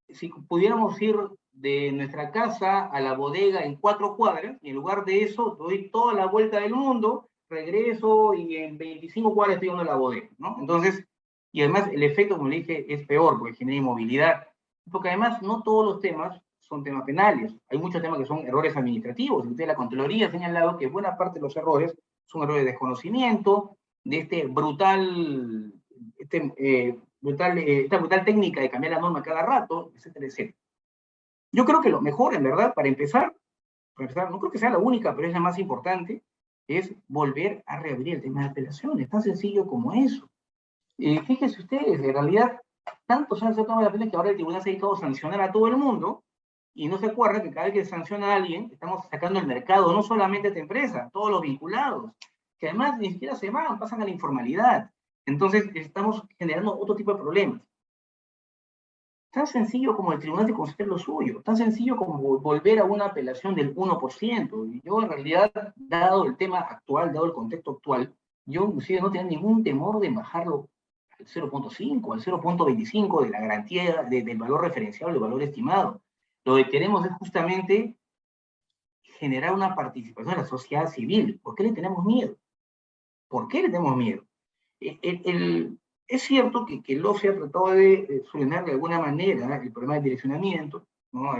si pudiéramos ir de nuestra casa a la bodega en 4 cuadras, y en lugar de eso doy toda la vuelta del mundo, regreso y en 25 cuadras estoy yendo a la bodega, ¿no? Entonces, y además el efecto, como le dije, es peor, porque genera inmovilidad, porque además no todos los temas son temas penales, hay muchos temas que son errores administrativos. Usted, la Contraloría ha señalado que buena parte de los errores son errores de desconocimiento, de esta brutal técnica de cambiar la norma cada rato, etcétera, etcétera. Yo creo que lo mejor, en verdad, para empezar, no creo que sea la única, pero es la más importante, es volver a reabrir el tema de apelaciones, tan sencillo como eso. Fíjense ustedes, en realidad, tanto se han tratado de apelaciones que ahora el tribunal se ha dedicado a sancionar a todo el mundo, y no se acuerda que cada vez que se sanciona a alguien, estamos sacando el mercado, no solamente a esta empresa, todos los vinculados, que además ni siquiera se van, pasan a la informalidad. Entonces estamos generando otro tipo de problemas. Tan sencillo como el tribunal de conceder lo suyo, tan sencillo como volver a una apelación del 1%. Y yo en realidad, dado el tema actual, dado el contexto actual, yo inclusive no tenía ningún temor de bajarlo al 0,5, al 0,25 de la garantía del valor referencial, del valor estimado. Lo que queremos es justamente generar una participación de la sociedad civil. ¿Por qué le tenemos miedo? ¿Por qué le tenemos miedo? Es cierto que el OCE ha tratado de solucionar de alguna manera el problema del direccionamiento, ¿no?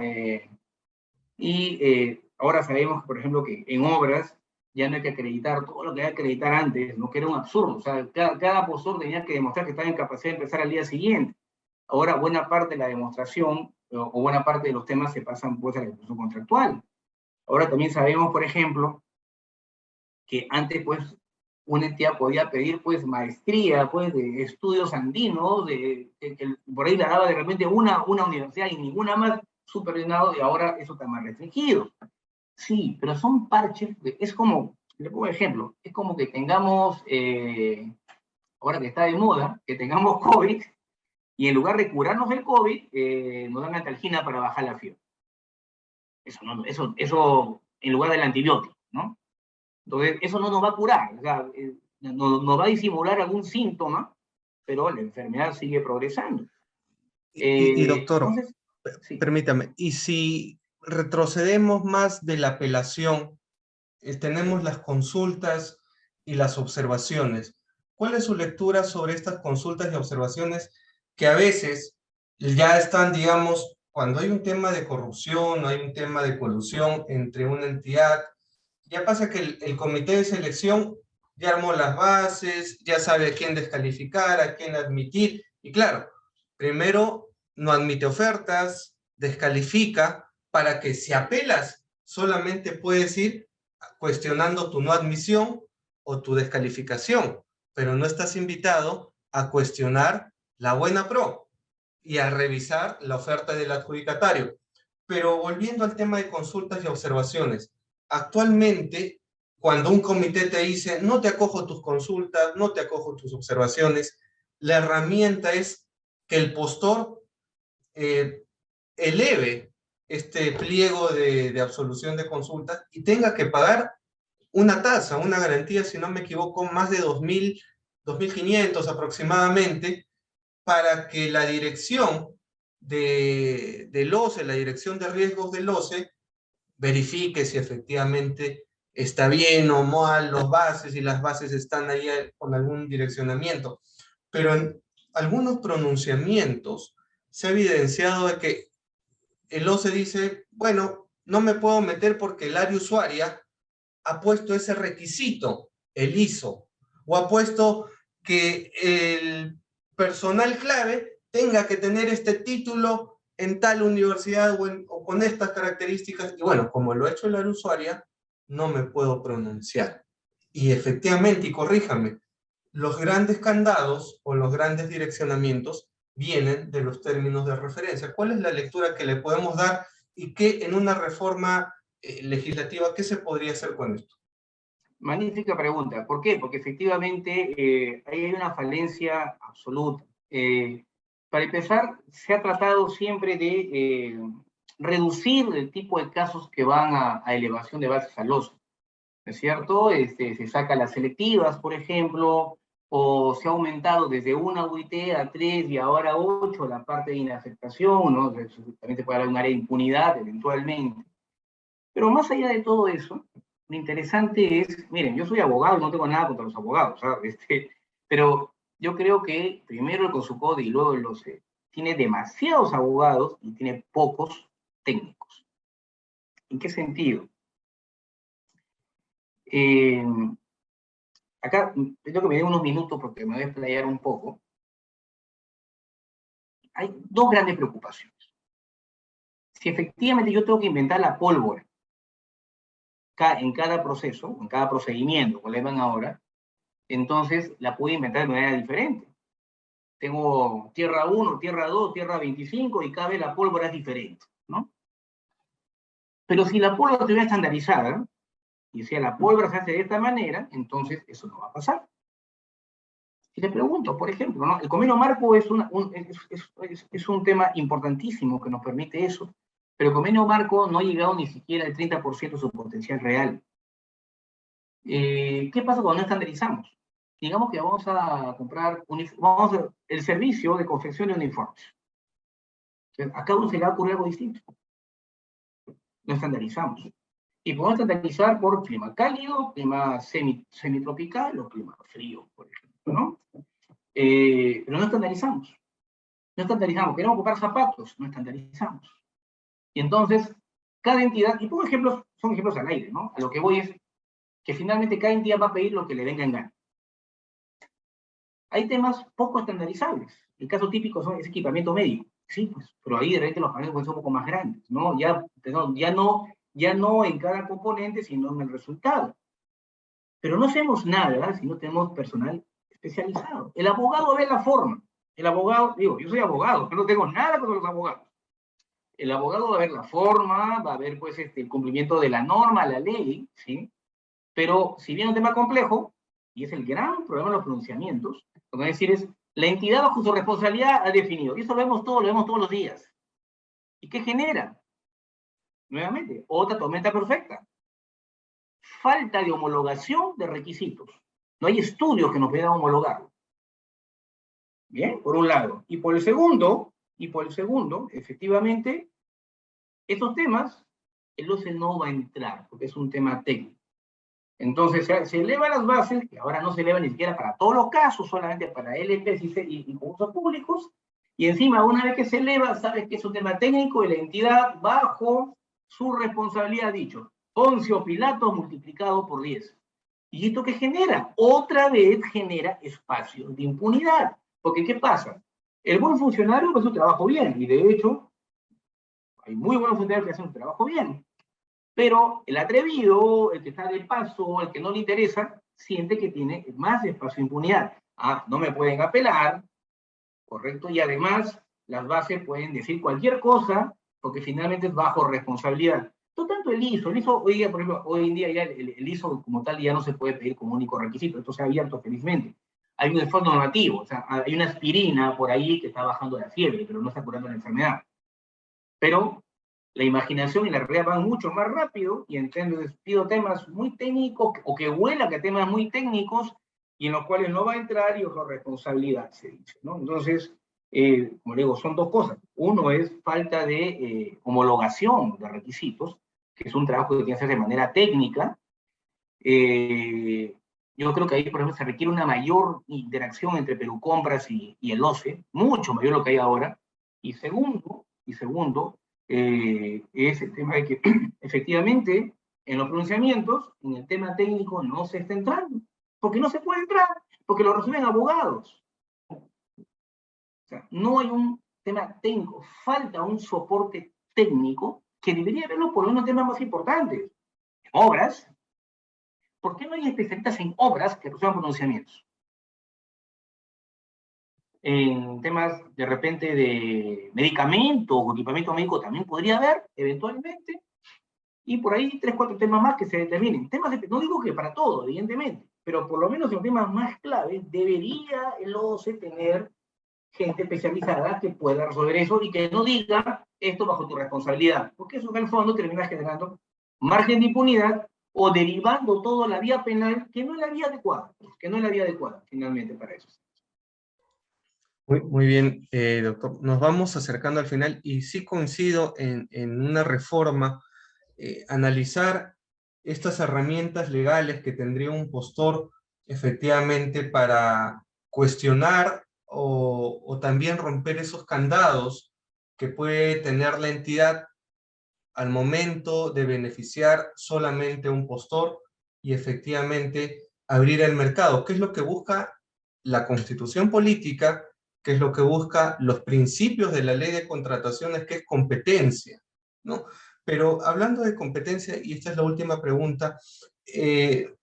Ahora sabemos, por ejemplo, que en obras ya no hay que acreditar todo lo que hay que acreditar antes, ¿no? Que era un absurdo. O sea, cada postor tenía que demostrar que estaba en capacidad de empezar al día siguiente. Ahora, buena parte de la demostración o buena parte de los temas se pasan pues a la ejecución contractual. Ahora también sabemos, por ejemplo, que antes pues una entidad podía pedir pues maestría, pues de estudios andinos, por ahí la daba de repente una universidad y ninguna más supervisionado, y ahora eso está más restringido. Sí, pero son parches, es como, le pongo ejemplo, es como que tengamos, ahora que está de moda, que tengamos COVID, y en lugar de curarnos del COVID, nos dan analgina para bajar la fiebre. Eso en lugar del antibiótico, ¿no? Entonces, eso no nos va a curar, o sea, nos va a disimular algún síntoma, pero la enfermedad sigue progresando. Y doctor, Entonces, sí. permítame, y si retrocedemos más de la apelación, tenemos las consultas y las observaciones. ¿Cuál es su lectura sobre estas consultas y observaciones que a veces ya están, digamos, cuando hay un tema de corrupción, hay un tema de colusión entre una entidad, ya pasa que el comité de selección ya armó las bases, ya sabe a quién descalificar, a quién admitir, y claro, primero no admite ofertas, descalifica, para que si apelas solamente puedes ir cuestionando tu no admisión o tu descalificación, pero no estás invitado a cuestionar la buena pro y a revisar la oferta del adjudicatario. Pero volviendo al tema de consultas y observaciones, actualmente, cuando un comité te dice, no te acojo tus consultas, no te acojo tus observaciones, la herramienta es que el postor eleve este pliego de absolución de consultas y tenga que pagar una tasa, una garantía, si no me equivoco, más de 2.500 aproximadamente, para que la dirección del OCE, la dirección de riesgos del OCE, verifique si efectivamente está bien o mal los bases y las bases están ahí con algún direccionamiento. Pero en algunos pronunciamientos se ha evidenciado de que el OCE dice, bueno, no me puedo meter porque el área usuaria ha puesto ese requisito, el ISO, o ha puesto que el personal clave tenga que tener este título en tal universidad o con estas características. Y bueno, como lo ha hecho la usuaria, no me puedo pronunciar. Y efectivamente, y corríjame, los grandes candados o los grandes direccionamientos vienen de los términos de referencia. ¿Cuál es la lectura que le podemos dar y qué en una reforma legislativa, qué se podría hacer con esto? Magnífica pregunta. ¿Por qué? Porque efectivamente ahí hay una falencia absoluta. Para empezar, se ha tratado siempre de reducir el tipo de casos que van a elevación de bases al OSO, ¿no es cierto? Se saca las selectivas, por ejemplo, o se ha aumentado desde una UIT a 3 y ahora a 8 la parte de inaceptación, ¿no? También se puede dar un área de impunidad eventualmente. Pero más allá de todo eso, lo interesante es, miren, yo soy abogado, no tengo nada contra los abogados, ¿sabes? Pero yo creo que primero el CONSUCODE y luego el OCE tiene demasiados abogados y tiene pocos técnicos. ¿En qué sentido? Acá tengo que me dé unos minutos porque me voy a explayar un poco. Hay dos grandes preocupaciones. Si efectivamente yo tengo que inventar la pólvora en cada proceso, en cada procedimiento, como le llaman ahora, entonces la puedo inventar de manera diferente. Tengo tierra 1, tierra 2, tierra 25 y cada vez la pólvora es diferente, ¿no? Pero si la pólvora estuviera estandarizada, y si la pólvora se hace de esta manera, entonces eso no va a pasar. Si te pregunto, por ejemplo, ¿no? El convenio marco es un tema importantísimo que nos permite eso, pero el convenio marco no ha llegado ni siquiera al 30% de su potencial real. ¿Qué pasa cuando no estandarizamos? Digamos que vamos a comprar el servicio de confección de uniformes. A cada uno se le va a ocurrir algo distinto. No estandarizamos. Y podemos estandarizar por clima cálido, clima semitropical o clima frío, por ejemplo, ¿no? Pero no estandarizamos. No estandarizamos. Queremos comprar zapatos, no estandarizamos. Y entonces, cada entidad, y pongo ejemplos, son ejemplos al aire, ¿no? A lo que voy es que finalmente cada entidad va a pedir lo que le venga en gana. Hay temas poco estandarizables. El caso típico es equipamiento médico. Sí, pues, pero ahí de repente los paneles pueden ser un poco más grandes, ¿no? Ya no en cada componente, sino en el resultado. Pero no hacemos nada si no tenemos personal especializado. El abogado ve la forma. El abogado, digo, yo soy abogado, pero no tengo nada contra los abogados. El abogado va a ver la forma, va a ver pues el cumplimiento de la norma, la ley, ¿sí? Pero si bien es un tema complejo, y es el gran problema de los pronunciamientos, lo que voy a decir es, la entidad bajo su responsabilidad ha definido, y eso lo vemos todos los días. ¿Y qué genera? Nuevamente, otra tormenta perfecta. Falta de homologación de requisitos. No hay estudios que nos puedan homologarlo. Bien, por un lado. Y por el segundo, efectivamente, estos temas, el OCE no va a entrar, porque es un tema técnico. Entonces se elevan las bases, que ahora no se elevan ni siquiera para todos los casos, solamente para LPs y concursos públicos, y encima una vez que se eleva, sabes que es un tema técnico y la entidad bajo su responsabilidad ha dicho, Poncio Pilatos multiplicado por 10. ¿Y esto qué genera? Otra vez genera espacios de impunidad. Porque ¿qué pasa? El buen funcionario hace su trabajo bien, y de hecho, hay muy buenos funcionarios que hacen su trabajo bien. Pero el atrevido, el que está de paso, el que no le interesa, siente que tiene más espacio de impunidad. Ah, no me pueden apelar, correcto, y además las bases pueden decir cualquier cosa, porque finalmente es bajo responsabilidad. No tanto el ISO hoy día, por ejemplo, hoy en día ya el ISO como tal ya no se puede pedir como único requisito, esto se ha abierto felizmente. Hay un esfuerzo normativo, o sea, hay una aspirina por ahí que está bajando la fiebre, pero no está curando la enfermedad. Pero la imaginación y la realidad van mucho más rápido, y entonces pido temas muy técnicos, o que huela que temas muy técnicos, y en los cuales no va a entrar y bajo responsabilidad, se dice, ¿no? Entonces, como le digo, son dos cosas. Uno es falta de homologación de requisitos, que es un trabajo que tiene que hacer de manera técnica. Yo creo que ahí, por ejemplo, se requiere una mayor interacción entre Perú Compras y el OCE, mucho mayor de lo que hay ahora. Y segundo, es el tema de que efectivamente en los pronunciamientos, en el tema técnico no se está entrando, porque no se puede entrar, porque lo resuelven abogados. O sea, no hay un tema técnico, falta un soporte técnico que debería haberlo por unos temas más importantes. Obras, ¿por qué no hay especialistas en obras que resuelvan pronunciamientos? En temas de repente de medicamentos o equipamiento médico también podría haber, eventualmente, y por ahí 3, 4 temas más que se determinen. No digo que para todo, evidentemente, pero por lo menos en los temas más claves debería el OCE tener gente especializada que pueda resolver eso y que no diga esto bajo tu responsabilidad, porque eso en el fondo termina generando margen de impunidad o derivando todo a la vía penal, que no es la vía adecuada, finalmente para eso. Muy bien, doctor. Nos vamos acercando al final y sí coincido en una reforma, analizar estas herramientas legales que tendría un postor efectivamente para cuestionar o también romper esos candados que puede tener la entidad al momento de beneficiar solamente a un postor y efectivamente abrir el mercado. ¿Qué es lo que busca la Constitución política? ¿Qué es lo que busca los principios de la ley de contrataciones, que es competencia, ¿no? Pero hablando de competencia, y esta es la última pregunta, ¿qué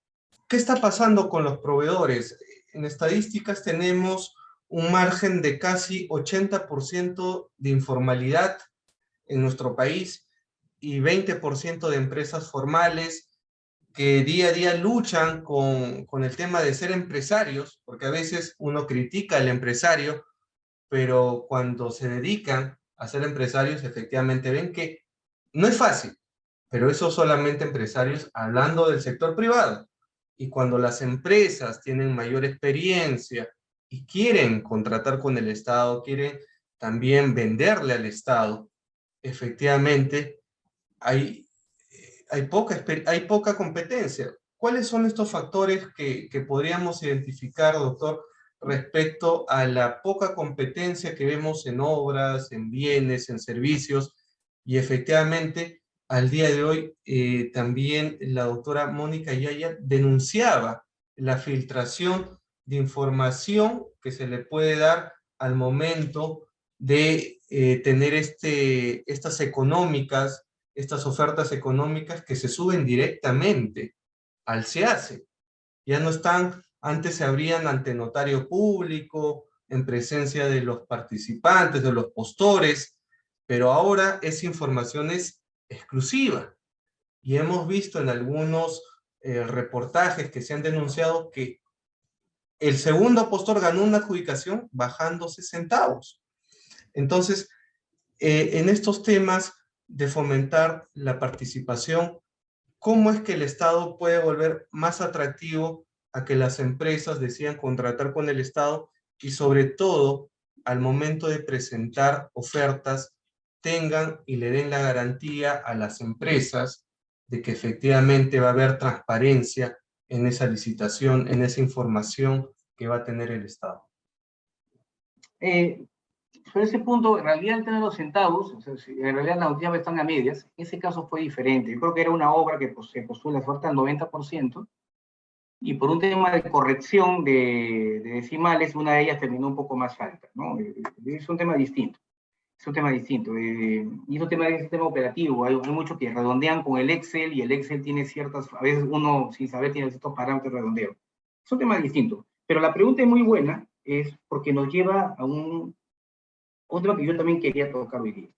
está pasando con los proveedores? En estadísticas tenemos un margen de casi 80% de informalidad en nuestro país y 20% de empresas formales. que día a día luchan con el tema de ser empresarios, porque a veces uno critica al empresario, pero cuando se dedican a ser empresarios, efectivamente ven que no es fácil, pero eso solamente empresarios hablando del sector privado. Y cuando las empresas tienen mayor experiencia y quieren contratar con el Estado, quieren también venderle al Estado, efectivamente hay, hay poca competencia. ¿Cuáles son estos factores que podríamos identificar, doctor, respecto a la poca competencia que vemos en obras, en bienes, en servicios? Y efectivamente, al día de hoy, también la doctora Mónica Yaya denunciaba la filtración de información que se le puede dar al momento de tener estas económicas, estas ofertas económicas que se suben directamente al SEACE. Ya no están, antes se abrían ante notario público, en presencia de los participantes, de los postores, pero ahora esa información es exclusiva. Y hemos visto en algunos reportajes que se han denunciado que el segundo postor ganó una adjudicación bajándose centavos. Entonces, en estos temas de fomentar la participación, ¿cómo es que el Estado puede volver más atractivo a que las empresas decidan contratar con el Estado y sobre todo al momento de presentar ofertas tengan y le den la garantía a las empresas de que efectivamente va a haber transparencia en esa licitación, en esa información que va a tener el Estado? Sobre ese punto, en realidad el tema de los centavos, o sea, en realidad las noticias están a medias, en ese caso fue diferente. Yo creo que era una obra que pues, se postula la oferta al 90%, y por un tema de corrección de decimales, una de ellas terminó un poco más alta, ¿no? Es un tema distinto. Es un tema distinto. Y es un tema operativo. Hay muchos que redondean con el Excel y el Excel tiene ciertas, a veces uno sin saber tiene ciertos parámetros de redondeo. Es un tema distinto. Pero la pregunta es muy buena, es porque nos lleva a un tema que yo también quería tocar hoy día.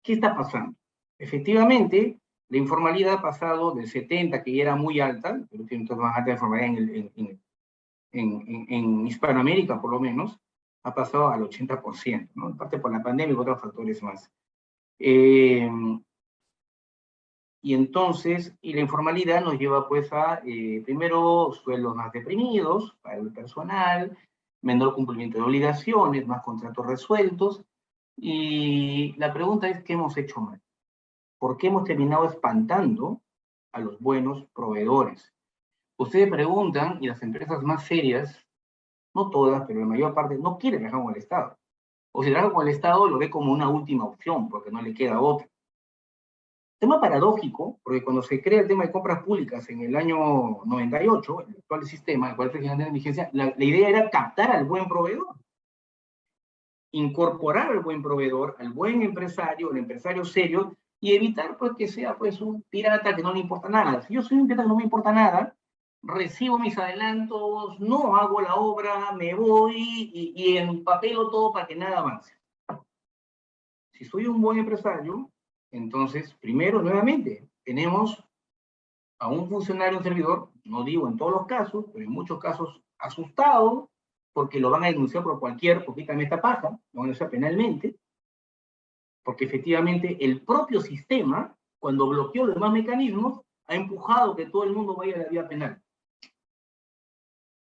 ¿Qué está pasando? Efectivamente, la informalidad ha pasado del 70, que ya era muy alta, pero tiene entonces más alta la informalidad en Hispanoamérica, por lo menos, ha pasado al 80%, ¿no? En parte por la pandemia y otros factores más. Y entonces, y la informalidad nos lleva pues a, primero, sueldos más deprimidos para el personal, menor cumplimiento de obligaciones, más contratos resueltos, y la pregunta es, ¿qué hemos hecho mal? ¿Por qué hemos terminado espantando a los buenos proveedores? Ustedes preguntan, y las empresas más serias, no todas, pero la mayor parte, no quieren trabajar con el Estado. O si trabaja con el Estado, lo ve como una última opción, porque no le queda otra. Tema paradójico, porque cuando se crea el tema de compras públicas en el año 98, el actual sistema, el cual es de vigencia, la idea era captar al buen proveedor, incorporar al buen proveedor, al buen empresario, al empresario serio, y evitar pues que sea pues un pirata que no le importa nada. Si yo soy un pirata que no me importa nada, recibo mis adelantos, no hago la obra, me voy y empapelo todo para que nada avance. Si soy un buen empresario, entonces, primero, nuevamente, tenemos a un funcionario, un servidor, no digo en todos los casos, pero en muchos casos asustado, porque lo van a denunciar por cualquier poquita meta paja, lo van a denunciar penalmente, porque efectivamente el propio sistema, cuando bloqueó los demás mecanismos, ha empujado que todo el mundo vaya a la vía penal.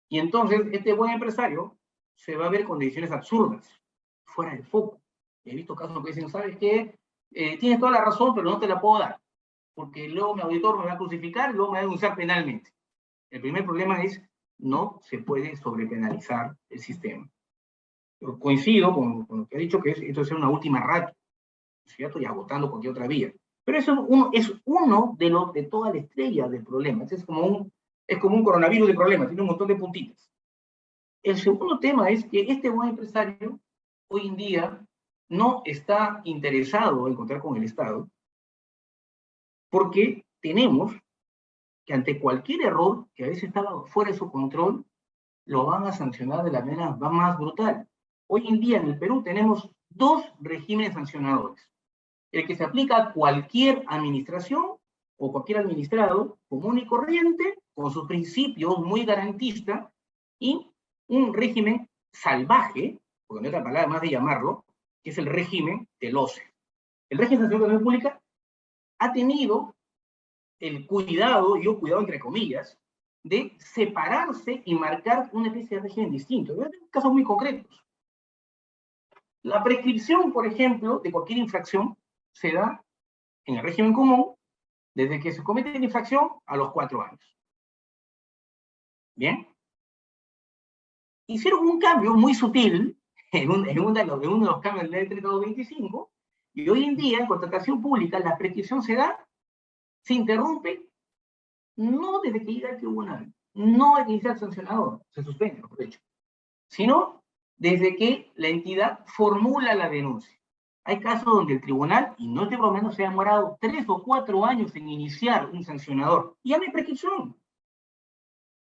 Y entonces este buen empresario se va a ver con decisiones absurdas, fuera de foco. He visto casos que dicen, ¿sabes qué? Tienes toda la razón, pero no te la puedo dar, porque luego mi auditor me va a crucificar y luego me va a denunciar penalmente. El primer problema es, no se puede sobrepenalizar el sistema. Pero coincido con lo que ha dicho, que esto es una última ratio, ¿cierto? Y agotando cualquier otra vía. Pero eso es uno de toda la estrella del problema. Es como un coronavirus de problemas, tiene un montón de puntitas. El segundo tema es que este buen empresario hoy en día no está interesado en contar con el Estado porque tenemos que ante cualquier error que a veces estaba fuera de su control, lo van a sancionar de la manera más brutal. Hoy en día en el Perú tenemos dos regímenes sancionadores. El que se aplica a cualquier administración o cualquier administrado común y corriente, con sus principios muy garantistas, y un régimen salvaje, porque no hay otra palabra más de llamarlo, que es el régimen del OCE. El régimen de la Pública ha tenido el cuidado, yo cuidado entre comillas, de separarse y marcar una especie de régimen distinto. Voy a tener casos muy concretos. La prescripción, por ejemplo, de cualquier infracción se da en el régimen común desde que se comete la infracción a los 4 años. ¿Bien? Hicieron un cambio muy sutil en uno de los cambios de la ley 3225, y hoy en día en contratación pública la prescripción se interrumpe, no desde que llega el tribunal, no desde que llega el sancionador, se suspende, por hecho, sino desde que la entidad formula la denuncia. Hay casos donde el tribunal, y no estoy bromeando, se ha demorado 3 o 4 años en iniciar un sancionador, y ya no hay prescripción.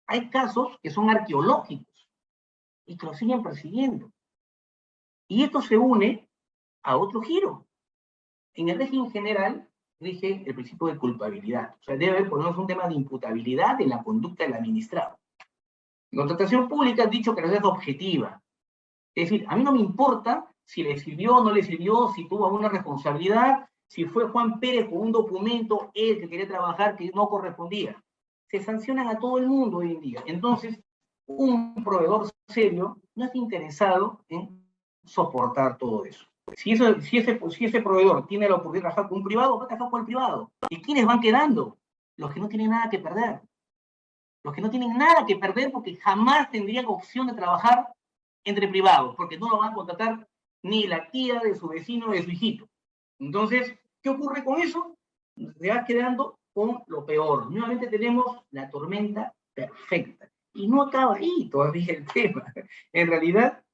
Hay casos que son arqueológicos y que lo siguen persiguiendo. Y esto se une a otro giro. En el régimen general rige el principio de culpabilidad. O sea, debe haber por lo menos un tema de imputabilidad en la conducta del administrado. En contratación pública han dicho que la es objetiva. Es decir, a mí no me importa si le sirvió o no le sirvió, si tuvo alguna responsabilidad, si fue Juan Pérez con un documento, él que quería trabajar, que no correspondía. Se sancionan a todo el mundo hoy en día. Entonces, un proveedor serio no está interesado en soportar todo eso. Si ese proveedor tiene la oportunidad de trabajar con un privado, va a trabajar con el privado. ¿Y quiénes van quedando? Los que no tienen nada que perder. Los que no tienen nada que perder porque jamás tendrían opción de trabajar entre privados, porque no lo van a contratar ni la tía de su vecino o de su hijito. Entonces, ¿qué ocurre con eso? Se va quedando con lo peor. Nuevamente tenemos la tormenta perfecta. Y no acaba ahí todavía el tema. En realidad,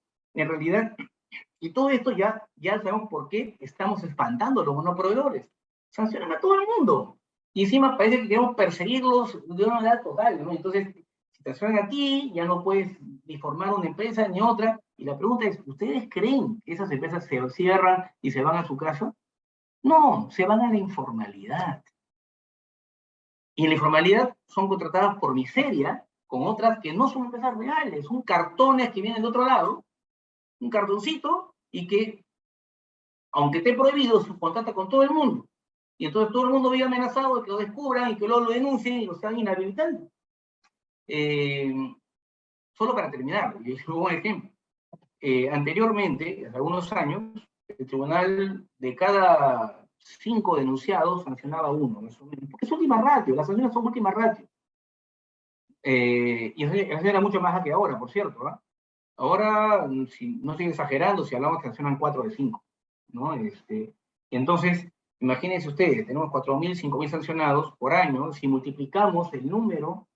y todo esto ya sabemos por qué estamos espantando a los monoproveedores. Sancionan a todo el mundo. Y encima parece que queremos perseguirlos de una manera total, ¿no? Entonces, si te sancionan a ti, ya no puedes ni formar una empresa ni otra. Y la pregunta es, ¿ustedes creen que esas empresas se cierran y se van a su casa? No, se van a la informalidad. Y en la informalidad son contratadas por miseria, con otras que no son empresas reales, son cartones que vienen de otro lado, un cartoncito, y que, aunque esté prohibido, subcontrata con todo el mundo. Y entonces todo el mundo vive amenazado de que lo descubran y que luego lo denuncien y lo están inhabilitando. Solo para terminar, yo les pongo un ejemplo. Anteriormente, hace algunos años, el tribunal de cada 5 denunciados sancionaba 1. Porque es última ratio, las sanciones son última ratio. Y eso era mucho más que ahora, por cierto. ¿eh? Ahora, si, no estoy exagerando, si hablamos que sancionan 4 de 5. ¿no? Entonces, imagínense ustedes, tenemos 4.000, 5.000 sancionados por año. Si multiplicamos el número,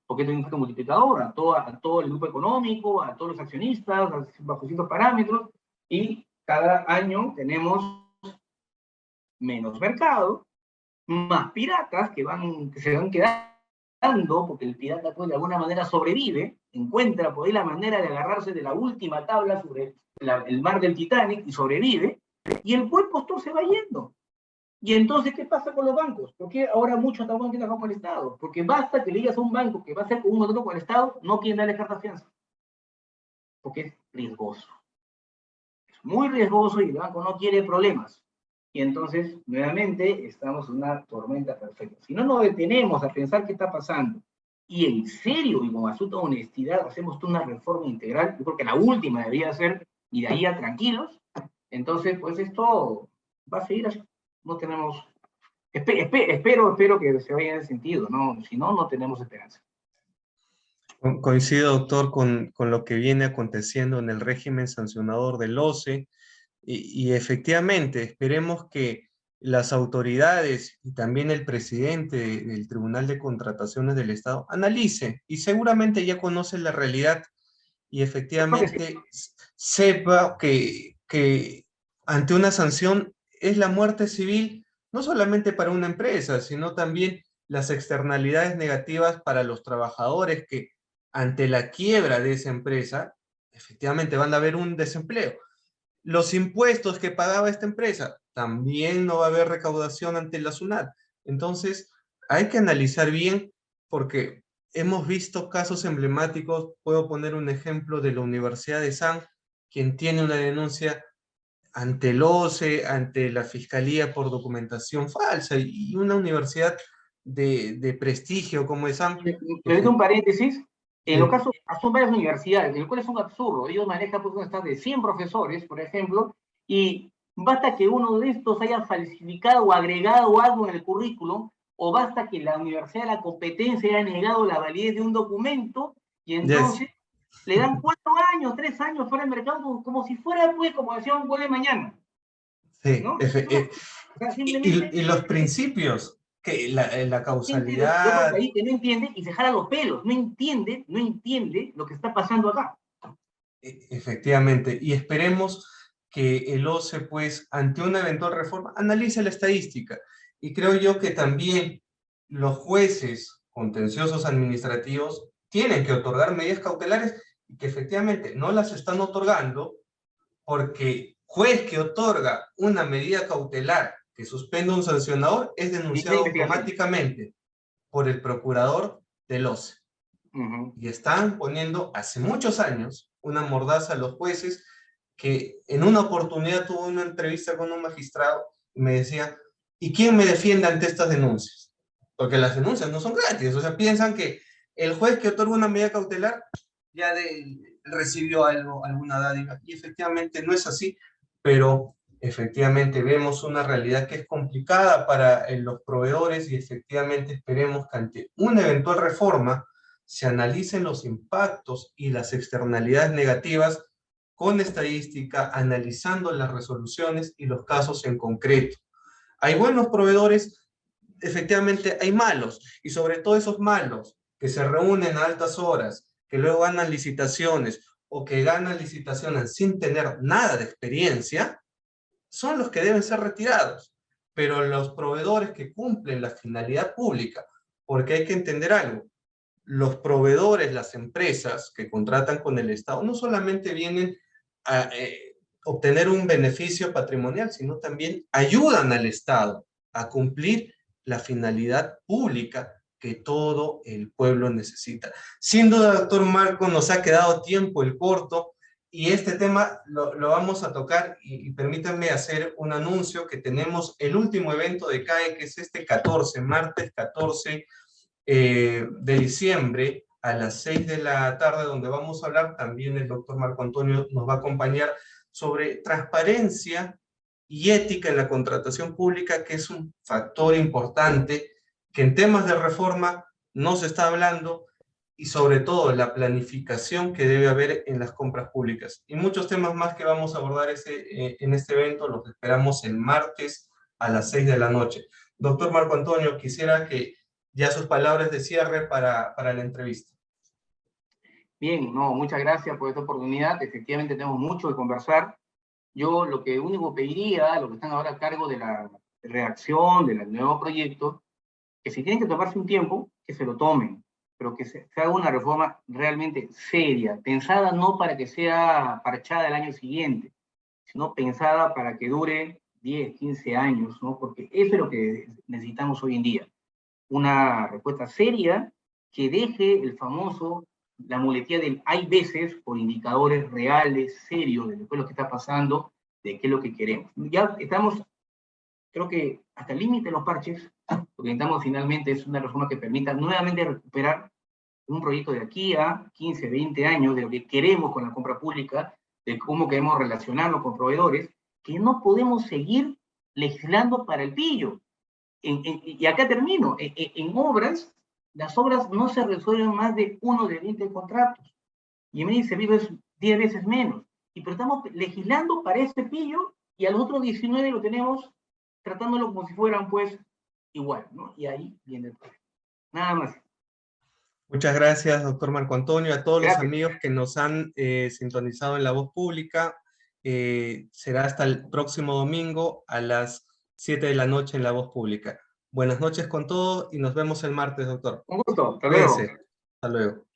porque es un efecto multiplicador, a todo el grupo económico, a todos los accionistas, bajo ciertos parámetros, y cada año tenemos menos mercado, más piratas que se van quedando, porque el pirata pues, de alguna manera sobrevive, encuentra por ahí la manera de agarrarse de la última tabla sobre el mar del Titanic y sobrevive, y el buen postor se va yendo. Y entonces, ¿qué pasa con los bancos? ¿Por qué ahora muchos están quedando con el Estado? Porque basta que le digas a un banco que va a hacer un contrato con el Estado, no quieren darle carta de fianza. Porque es riesgoso. Es muy riesgoso y el banco no quiere problemas. Y entonces, nuevamente, estamos en una tormenta perfecta. Si no nos detenemos a pensar qué está pasando, y en serio y con absoluta honestidad hacemos una reforma integral, yo creo que la última debería ser, y de ahí a tranquilos, entonces, pues esto va a seguir así. No tenemos... Espero que se vaya en ese sentido, ¿no? Si no, no tenemos esperanza. Coincido, doctor, con lo que viene aconteciendo en el régimen sancionador del OCE, y efectivamente esperemos que las autoridades y también el presidente del Tribunal de Contrataciones del Estado analicen, y seguramente ya conoce la realidad, y efectivamente sepa que ante una sanción es la muerte civil, no solamente para una empresa, sino también las externalidades negativas para los trabajadores que ante la quiebra de esa empresa, efectivamente van a haber un desempleo. Los impuestos que pagaba esta empresa también no va a haber recaudación ante la SUNAT. Entonces, hay que analizar bien, porque hemos visto casos emblemáticos. Puedo poner un ejemplo de la Universidad de San, quien tiene una denuncia ante el OCE, ante la Fiscalía por documentación falsa, y una universidad de prestigio como es San. Me permite un paréntesis. En los Sí, casos, son varias universidades, el cual es un absurdo. Ellos manejan pues, una staff de 100 profesores, por ejemplo, y basta que uno de estos haya falsificado o agregado algo en el currículum, o basta que la universidad de la competencia haya negado la validez de un documento, y yes, entonces le dan 4 años, 3 años fuera del mercado, como si fuera, pues, como decía un gol de mañana, sí. ¿no? O sea, simplemente Y los principios, que la gente de otro causalidad, país que no entiende y se jala los pelos, no entiende lo que está pasando acá. efectivamente, y esperemos que el OCE, pues, ante una eventual reforma, analice la estadística. Y creo yo que también los jueces contenciosos administrativos tienen que otorgar medidas cautelares, y que efectivamente no las están otorgando, porque juez que otorga una medida cautelar que suspende a un sancionador es Viene de denunciado investigación. automáticamente por el procurador del OCE. Ujú. Y están poniendo hace muchos años una mordaza a los jueces, que en una oportunidad tuve una entrevista con un magistrado y me decía: ¿y quién me defiende ante estas denuncias? Porque las denuncias no son gratis. O sea, piensan que el juez que otorga una medida cautelar ya recibió algo, alguna dádiva, y efectivamente no es así. Pero efectivamente vemos una realidad que es complicada para los proveedores, y efectivamente esperemos que ante una eventual reforma se analicen los impactos y las externalidades negativas con estadística, analizando las resoluciones y los casos en concreto. Hay buenos proveedores, efectivamente hay malos, y sobre todo esos malos que se reúnen a altas horas, que luego ganan licitaciones, o que ganan licitaciones sin tener nada de experiencia, son los que deben ser retirados. Pero los proveedores que cumplen la finalidad pública, porque hay que entender algo: los proveedores, las empresas que contratan con el Estado, no solamente vienen a obtener un beneficio patrimonial, sino también ayudan al Estado a cumplir la finalidad pública que todo el pueblo necesita. Sin duda, doctor Marco, nos ha quedado tiempo el corto, y este tema lo vamos a tocar, y permítanme hacer un anuncio: que tenemos el último evento de CAE, que es este 14, martes 14 de diciembre, a las 6 de la tarde, donde vamos a hablar, también el doctor Marco Antonio nos va a acompañar, sobre transparencia y ética en la contratación pública, que es un factor importante que en temas de reforma no se está hablando, y sobre todo la planificación que debe haber en las compras públicas. Y muchos temas más que vamos a abordar en este evento. Los esperamos el martes a las 6 de la noche. Doctor Marco Antonio, quisiera que ya sus palabras de cierre para la entrevista. Bien, no, muchas gracias por esta oportunidad. Efectivamente tenemos mucho que conversar. Yo lo que único pediría a los que están ahora a cargo de la redacción del nuevo proyecto, que si tienen que tomarse un tiempo, que se lo tomen, pero que se haga una reforma realmente seria, pensada no para que sea parchada el año siguiente, sino pensada para que dure 10, 15 años, ¿no? Porque eso es lo que necesitamos hoy en día. Una respuesta seria que deje el famoso, la muletía del hay veces, por indicadores reales, serios, de qué es lo que está pasando, de qué es lo que queremos. Ya estamos, creo que hasta el límite de los parches. Lo que necesitamos finalmente es una reforma que permita nuevamente recuperar un proyecto de aquí a 15, 20 años, de lo que queremos con la compra pública, de cómo queremos relacionarnos con proveedores, que no podemos seguir legislando para el pillo. Y acá termino, en obras, las obras no se resuelven más de uno de 20 contratos. Y en dice, vives 10 veces menos. Y pero estamos legislando para este pillo, y al otro 19 lo tenemos tratándolo como si fueran, pues, igual, ¿no? Y ahí viene el problema. Nada más. Muchas gracias, doctor Marco Antonio. A todos los Gracias. amigos que nos han sintonizado en La Voz Pública, será hasta el próximo domingo a las 7 de la noche en La Voz Pública. Buenas noches con todos, y nos vemos el martes, doctor. Un gusto. Hasta luego. Cuídense. Hasta luego.